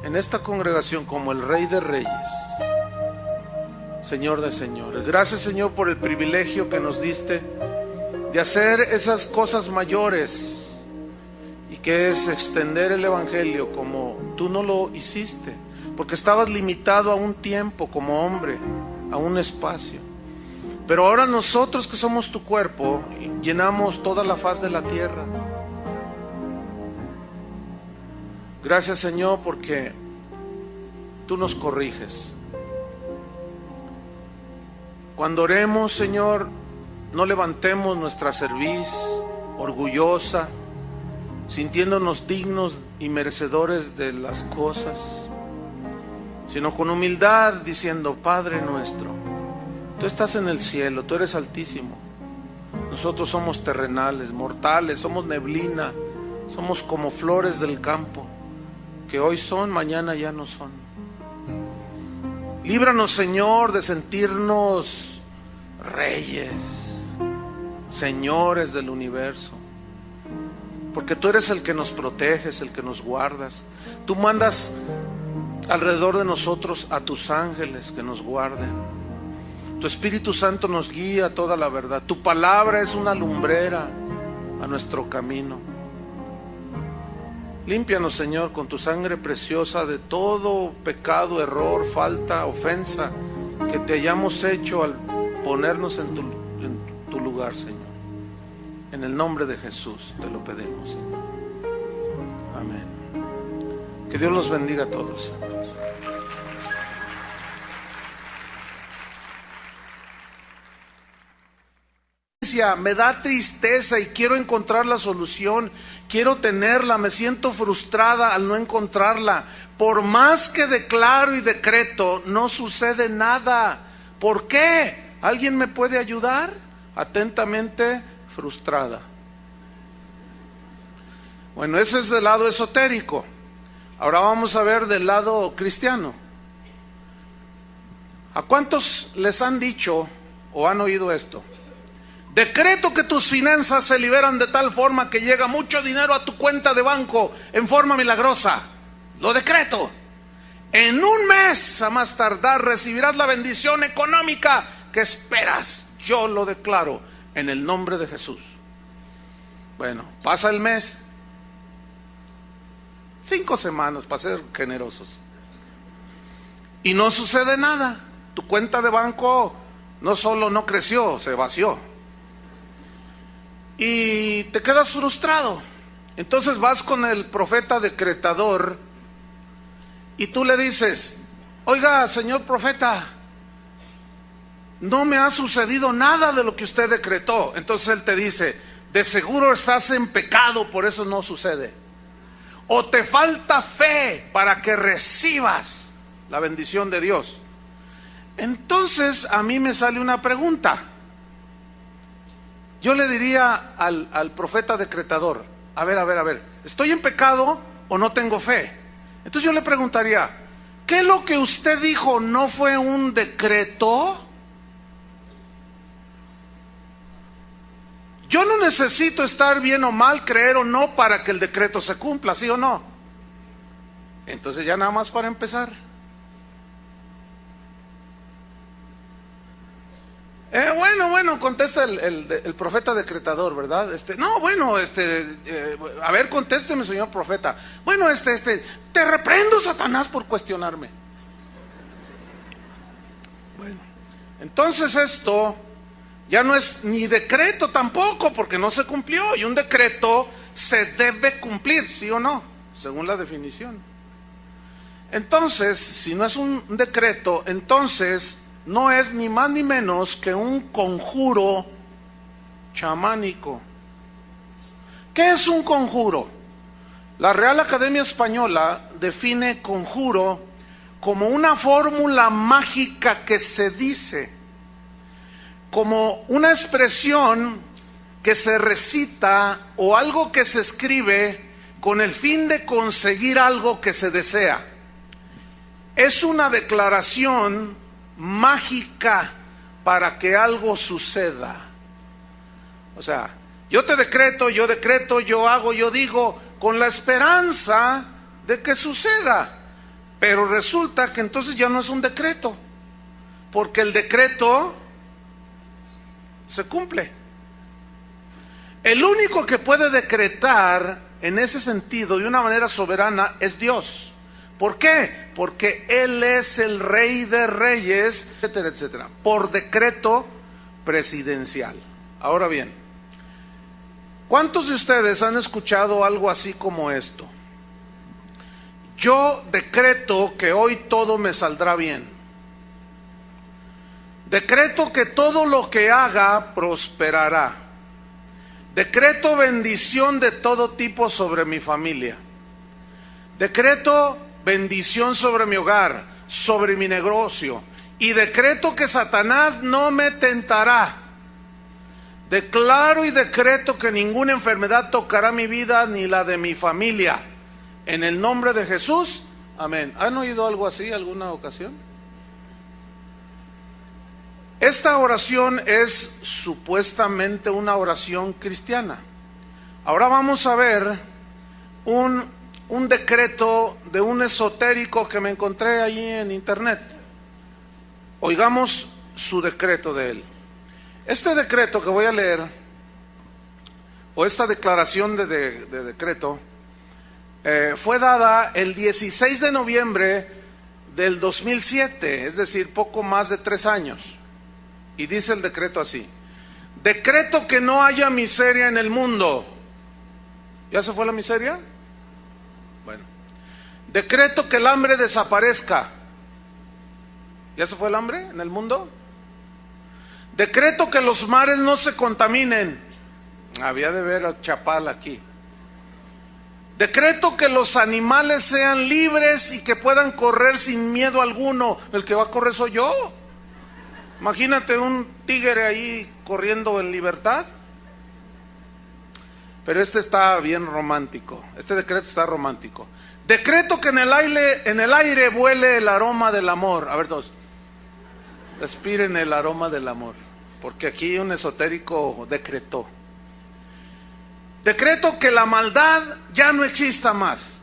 en esta congregación como el Rey de Reyes, Señor de señores. Gracias, Señor, por el privilegio que nos diste de hacer esas cosas mayores, y que es extender el Evangelio como tú no lo hiciste, porque estabas limitado a un tiempo como hombre, a un espacio. Pero ahora nosotros que somos tu cuerpo, llenamos toda la faz de la tierra. Gracias, Señor, porque tú nos corriges. Cuando oremos, Señor, no levantemos nuestra cerviz orgullosa, sintiéndonos dignos y merecedores de las cosas, sino con humildad diciendo: Padre nuestro, tú estás en el cielo, tú eres altísimo. Nosotros somos terrenales, mortales, somos neblina, somos como flores del campo, que hoy son, mañana ya no son. Líbranos, Señor, de sentirnos reyes, señores del universo, porque tú eres el que nos proteges, el que nos guardas. Tú mandas alrededor de nosotros a tus ángeles que nos guarden. Tu Espíritu Santo nos guía a toda la verdad. Tu palabra es una lumbrera a nuestro camino. Límpianos, Señor, con tu sangre preciosa de todo pecado, error, falta, ofensa que te hayamos hecho al ponernos en tu lugar, Señor. En el nombre de Jesús te lo pedimos, Señor. Amén. Que Dios los bendiga a todos. Me da tristeza y quiero encontrar la solución, quiero tenerla, me siento frustrada al no encontrarla. Por más que declaro y decreto, no sucede nada. ¿Por qué? ¿Alguien me puede ayudar? Atentamente, frustrada. Bueno, ese es del lado esotérico. Ahora vamos a ver del lado cristiano. ¿A cuántos les han dicho o han oído esto? Decreto que tus finanzas se liberan de tal forma que llega mucho dinero a tu cuenta de banco en forma milagrosa. Lo decreto. En un mes, a más tardar, recibirás la bendición económica que esperas. Yo lo declaro en el nombre de Jesús. Bueno, pasa el mes. 5 semanas para ser generosos. Y no sucede nada. Tu cuenta de banco no solo no creció, se vació. Y te quedas frustrado. Entonces vas con el profeta decretador y tú le dices: oiga, señor profeta, no me ha sucedido nada de lo que usted decretó. Entonces él te dice: de seguro estás en pecado, por eso no sucede. O te falta fe para que recibas la bendición de Dios. Entonces a mí me sale una pregunta. Yo le diría al profeta decretador: a ver, ¿estoy en pecado o no tengo fe? Entonces yo le preguntaría: ¿qué es lo que usted dijo no fue un decreto? Yo no necesito estar bien o mal, creer o no, para que el decreto se cumpla, ¿sí o no? Entonces ya nada más para empezar. Bueno, contesta el profeta decretador, ¿verdad? A ver, contésteme, señor profeta. Bueno, te reprendo, Satanás, por cuestionarme. Bueno, entonces esto ya no es ni decreto tampoco, porque no se cumplió. Y un decreto se debe cumplir, ¿sí o no? Según la definición. Entonces, si no es un decreto, entonces no es ni más ni menos que un conjuro chamánico. ¿Qué es un conjuro? La Real Academia Española define conjuro como una fórmula mágica que se dice, como una expresión que se recita o algo que se escribe con el fin de conseguir algo que se desea. Es una declaración mágica para que algo suceda. O sea, yo decreto, yo hago, yo digo, con la esperanza de que suceda. Pero resulta que entonces ya no es un decreto, porque el decreto se cumple. El único que puede decretar en ese sentido de una manera soberana es Dios. ¿Por qué? Porque Él es el Rey de Reyes, etcétera, etcétera, por decreto presidencial. Ahora bien, ¿cuántos de ustedes han escuchado algo así como esto? Yo decreto que hoy todo me saldrá bien. Decreto que todo lo que haga prosperará. Decreto bendición de todo tipo sobre mi familia. Decreto bendición sobre mi hogar, sobre mi negocio. Y decreto que Satanás no me tentará. Declaro y decreto que ninguna enfermedad tocará mi vida ni la de mi familia. En el nombre de Jesús, amén. ¿Han oído algo así alguna ocasión? Esta oración es supuestamente una oración cristiana. Ahora vamos a ver un decreto de un esotérico que me encontré allí en internet. Oigamos su decreto de él. Este decreto que voy a leer, o esta declaración de decreto, fue dada el 16 de noviembre del 2007, es decir, poco más de 3 años. Y dice el decreto así: decreto que no haya miseria en el mundo. ¿Ya se fue la miseria? Bueno. Decreto que el hambre desaparezca. ¿Ya se fue el hambre en el mundo? Decreto que los mares no se contaminen. Había de ver a Chapal aquí. Decreto que los animales sean libres y que puedan correr sin miedo alguno. El que va a correr soy yo. Imagínate un tigre ahí corriendo en libertad. Pero este está bien romántico. Este decreto está romántico. Decreto que en el aire vuele el aroma del amor. A ver todos. Respiren el aroma del amor. Porque aquí un esotérico decretó. Decreto que la maldad ya no exista más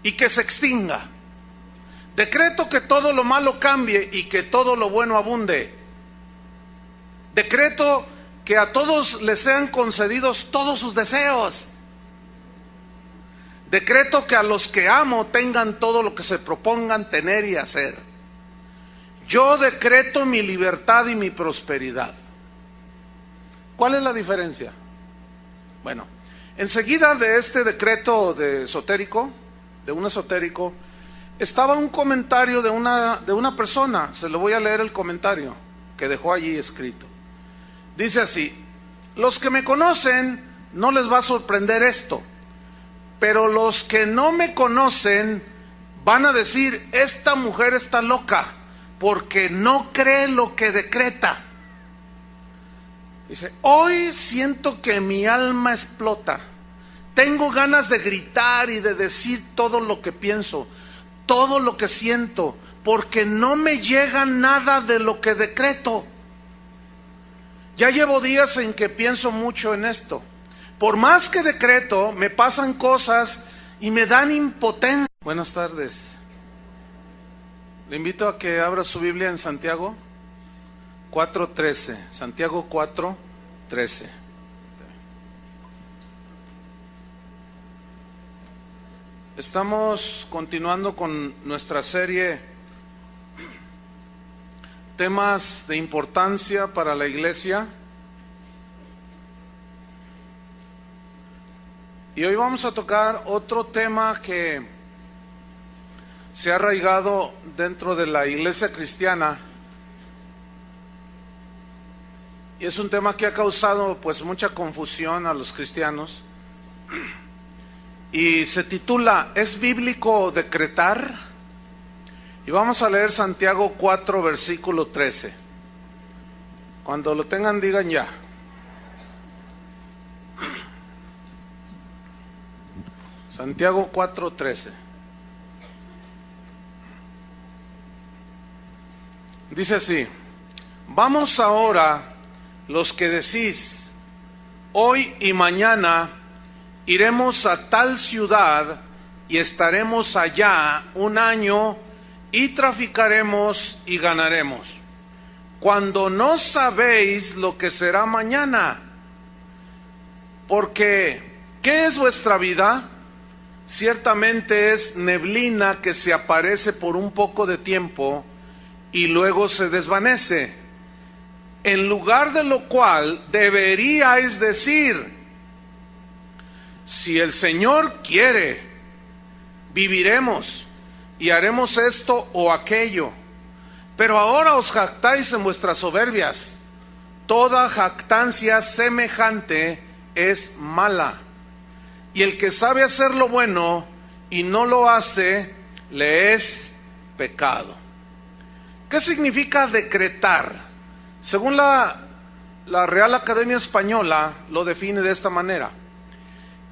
y que se extinga. Decreto que todo lo malo cambie y que todo lo bueno abunde. Decreto que a todos les sean concedidos todos sus deseos. Decreto que a los que amo tengan todo lo que se propongan tener y hacer. Yo decreto mi libertad y mi prosperidad. ¿Cuál es la diferencia? Bueno, enseguida de este decreto de un esotérico, estaba un comentario de una persona. Se lo voy a leer el comentario que dejó allí escrito. Dice así: los que me conocen no les va a sorprender esto, pero los que no me conocen van a decir: esta mujer está loca, porque no cree lo que decreta. Dice: hoy siento que mi alma explota. Tengo ganas de gritar y de decir todo lo que pienso, todo lo que siento, porque no me llega nada de lo que decreto. Ya llevo días en que pienso mucho en esto. Por más que decreto, me pasan cosas y me dan impotencia. Buenas tardes. Le invito a que abra su Biblia en Santiago 4:13. Santiago 4:13. Estamos continuando con nuestra serie Temas de importancia para la iglesia. Y hoy vamos a tocar otro tema que se ha arraigado dentro de la iglesia cristiana. Y es un tema que ha causado pues mucha confusión a los cristianos. Y se titula: ¿es bíblico decretar? Y vamos a leer Santiago 4, versículo 13. Cuando lo tengan, digan ya. Santiago 4:13. Dice así: vamos ahora los que decís, hoy y mañana iremos a tal ciudad y estaremos allá 1 año y traficaremos y ganaremos, cuando no sabéis lo que será mañana. Porque, ¿qué es vuestra vida? Ciertamente es neblina que se aparece por un poco de tiempo y luego se desvanece. En lugar de lo cual deberíais decir: si el Señor quiere, viviremos y haremos esto o aquello. Pero ahora os jactáis en vuestras soberbias. Toda jactancia semejante es mala. Y el que sabe hacer lo bueno y no lo hace, le es pecado. ¿Qué significa decretar? Según la Real Academia Española lo define de esta manera: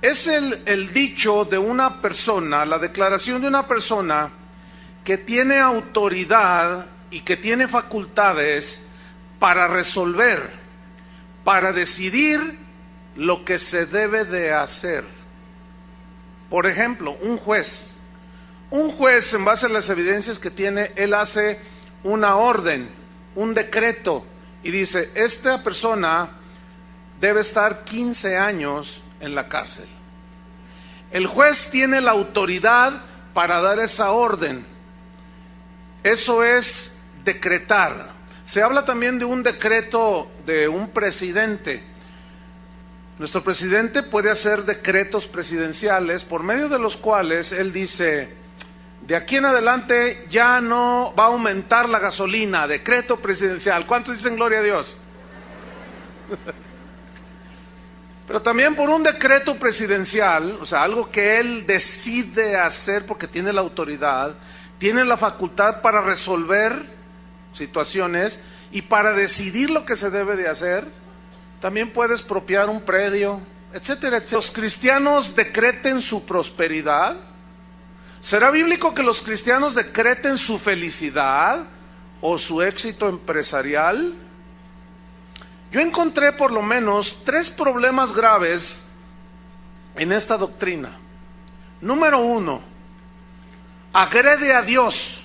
es el dicho de una persona, la declaración de una persona que tiene autoridad y que tiene facultades para resolver, para decidir lo que se debe de hacer. Por ejemplo, un juez. Un juez, en base a las evidencias que tiene, él hace una orden, un decreto, y dice, esta persona debe estar 15 años en la cárcel. El juez tiene la autoridad para dar esa orden. Eso es decretar. Se habla también de un decreto de un presidente. Nuestro presidente puede hacer decretos presidenciales por medio de los cuales él dice, de aquí en adelante ya no va a aumentar la gasolina, decreto presidencial. ¿Cuántos dicen gloria a Dios? Pero también por un decreto presidencial, o sea, algo que él decide hacer porque tiene la autoridad, tiene la facultad para resolver situaciones y para decidir lo que se debe de hacer. También puede expropiar un predio, etcétera, etcétera. ¿Los cristianos decreten su prosperidad? ¿Será bíblico que los cristianos decreten su felicidad o su éxito empresarial? Yo encontré por lo menos 3 problemas graves en esta doctrina. Número 1, agrede a Dios.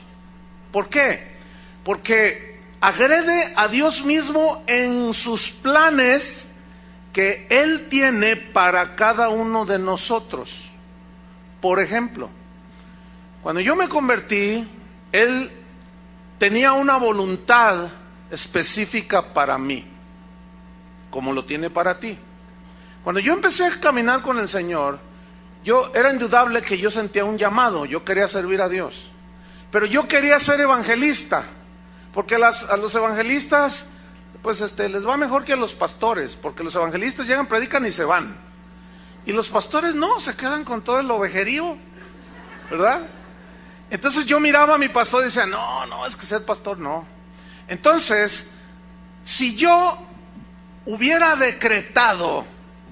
¿Por qué? Porque agrede a Dios mismo en sus planes que Él tiene para cada uno de nosotros. Por ejemplo, cuando yo me convertí, Él tenía una voluntad específica para mí, como lo tiene para ti. Cuando yo empecé a caminar con el Señor, era indudable que yo sentía un llamado, yo quería servir a Dios, pero yo quería ser evangelista, porque a los evangelistas, pues les va mejor que a los pastores, porque los evangelistas llegan, predican y se van, y los pastores no, se quedan con todo el ovejerío, ¿verdad? Entonces yo miraba a mi pastor y decía, no, es que ser pastor no. Entonces, si yo hubiera decretado,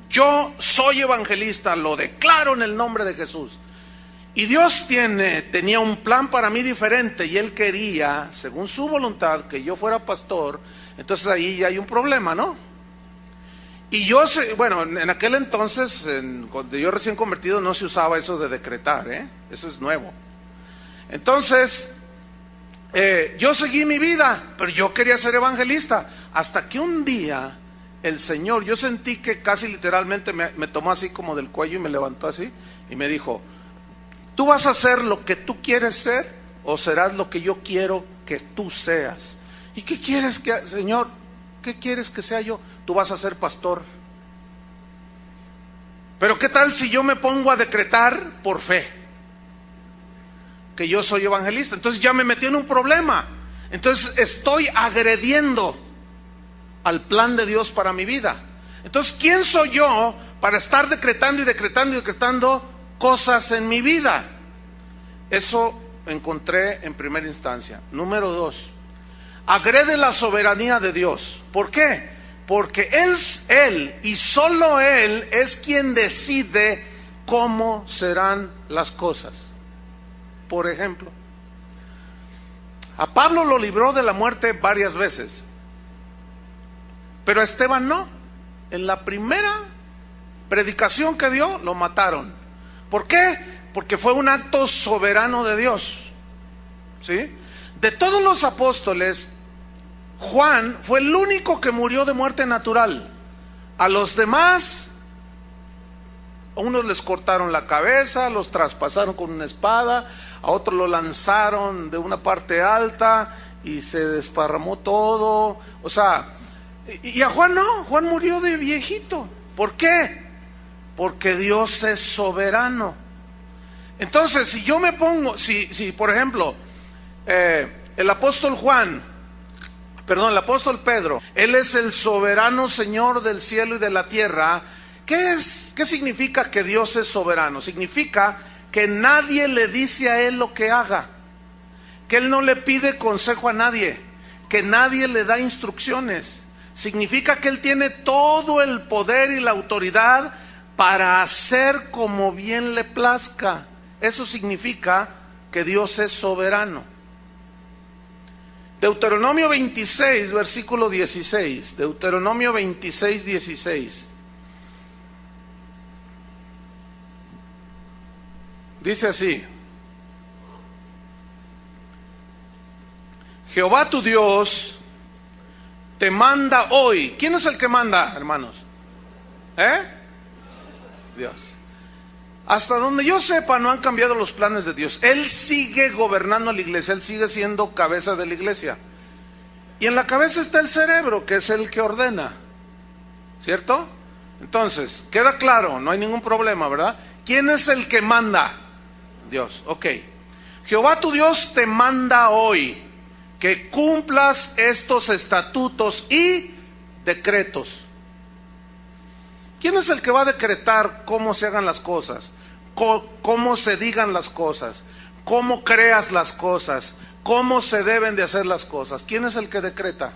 yo soy evangelista, lo declaro en el nombre de Jesús, y Dios tenía un plan para mí diferente, y Él quería, según su voluntad, que yo fuera pastor, entonces ahí ya hay un problema, ¿no? Y yo, bueno, en aquel entonces, cuando yo recién convertido, no se usaba eso de decretar, eso es nuevo. Entonces, yo seguí mi vida, pero yo quería ser evangelista, hasta que un día el Señor, yo sentí que casi literalmente me tomó así como del cuello y me levantó así y me dijo, ¿tú vas a ser lo que tú quieres ser o serás lo que yo quiero que tú seas? ¿Y qué quieres que, Señor, qué quieres que sea yo? Tú vas a ser pastor. Pero ¿qué tal si yo me pongo a decretar por fe que yo soy evangelista? Entonces ya me metí en un problema. Entonces estoy agrediendo al plan de Dios para mi vida. Entonces, ¿quién soy yo para estar decretando y decretando y decretando cosas en mi vida? Eso encontré en primera instancia. Número 2, agrede la soberanía de Dios. ¿Por qué? Porque Él y solo Él es quien decide cómo serán las cosas. Por ejemplo, a Pablo lo libró de la muerte varias veces, pero a Esteban no. En la primera predicación que dio, lo mataron. ¿Por qué? Porque fue un acto soberano de Dios. ¿Sí? De todos los apóstoles, Juan fue el único que murió de muerte natural. A los demás, a unos les cortaron la cabeza, los traspasaron con una espada, a otros lo lanzaron de una parte alta y se desparramó todo. O sea, y a Juan no, Juan murió de viejito. ¿Por qué? Porque Dios es soberano. Entonces, si yo me pongo, si por ejemplo, el apóstol el apóstol Pedro, él es el soberano Señor del cielo y de la tierra. ¿Qué significa que Dios es soberano? Significa que nadie le dice a él lo que haga, que él no le pide consejo a nadie, que nadie le da instrucciones. Significa que él tiene todo el poder y la autoridad para hacer como bien le plazca. Eso significa que Dios es soberano. Deuteronomio 26, versículo 16. Deuteronomio 26, 16. Dice así: Jehová tu Dios te manda hoy. ¿Quién es el que manda, hermanos? Dios. Hasta donde yo sepa, no han cambiado los planes de Dios. Él sigue gobernando la iglesia, Él sigue siendo cabeza de la iglesia. Y en la cabeza está el cerebro, que es el que ordena. ¿Cierto? Entonces, queda claro, no hay ningún problema, ¿verdad? ¿Quién es el que manda? Dios. Ok. Jehová tu Dios te manda hoy que cumplas estos estatutos y decretos. ¿Quién es el que va a decretar cómo se hagan las cosas? Cómo se digan las cosas, cómo creas las cosas, cómo se deben de hacer las cosas. ¿Quién es el que decreta?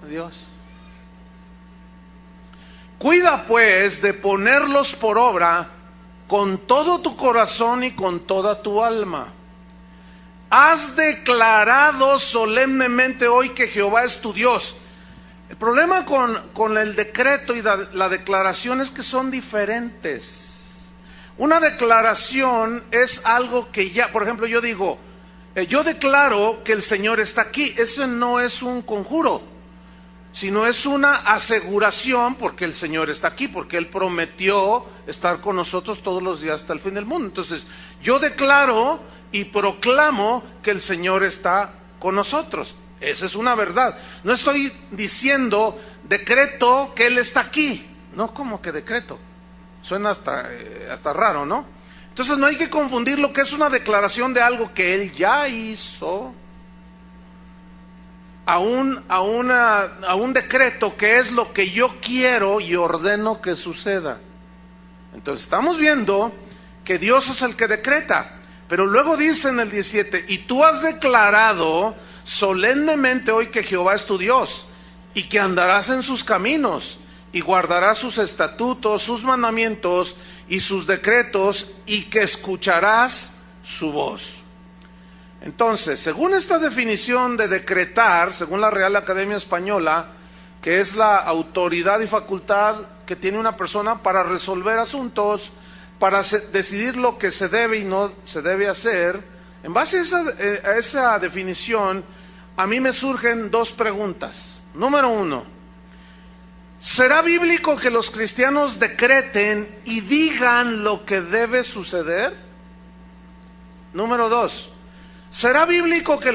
Dios. Cuida pues de ponerlos por obra con todo tu corazón y con toda tu alma. Has declarado solemnemente hoy que Jehová es tu Dios. El problema con el decreto y la declaración es que son diferentes. Una declaración es algo que ya, por ejemplo, yo digo, yo declaro que el Señor está aquí. Eso no es un conjuro, sino es una aseguración porque el Señor está aquí, porque Él prometió estar con nosotros todos los días hasta el fin del mundo. Entonces, yo declaro y proclamo que el Señor está con nosotros. Esa es una verdad. No estoy diciendo decreto que Él está aquí. No, ¿cómo que decreto? Suena hasta raro, ¿no? Entonces no hay que confundir lo que es una declaración de algo que Él ya hizo a un decreto que es lo que yo quiero y ordeno que suceda. Entonces estamos viendo que Dios es el que decreta. Pero luego dice en el 17, y tú has declarado solemnemente hoy que Jehová es tu Dios, y que andarás en sus caminos, y guardarás sus estatutos, sus mandamientos y sus decretos, y que escucharás su voz. Entonces, según esta definición de decretar, según la Real Academia Española, que es la autoridad y facultad que tiene una persona para resolver asuntos, para decidir lo que se debe y no se debe hacer, en base a esa definición, a mí me surgen dos preguntas. Número uno, ¿será bíblico que los cristianos decreten y digan lo que debe suceder? Número dos, ¿será bíblico que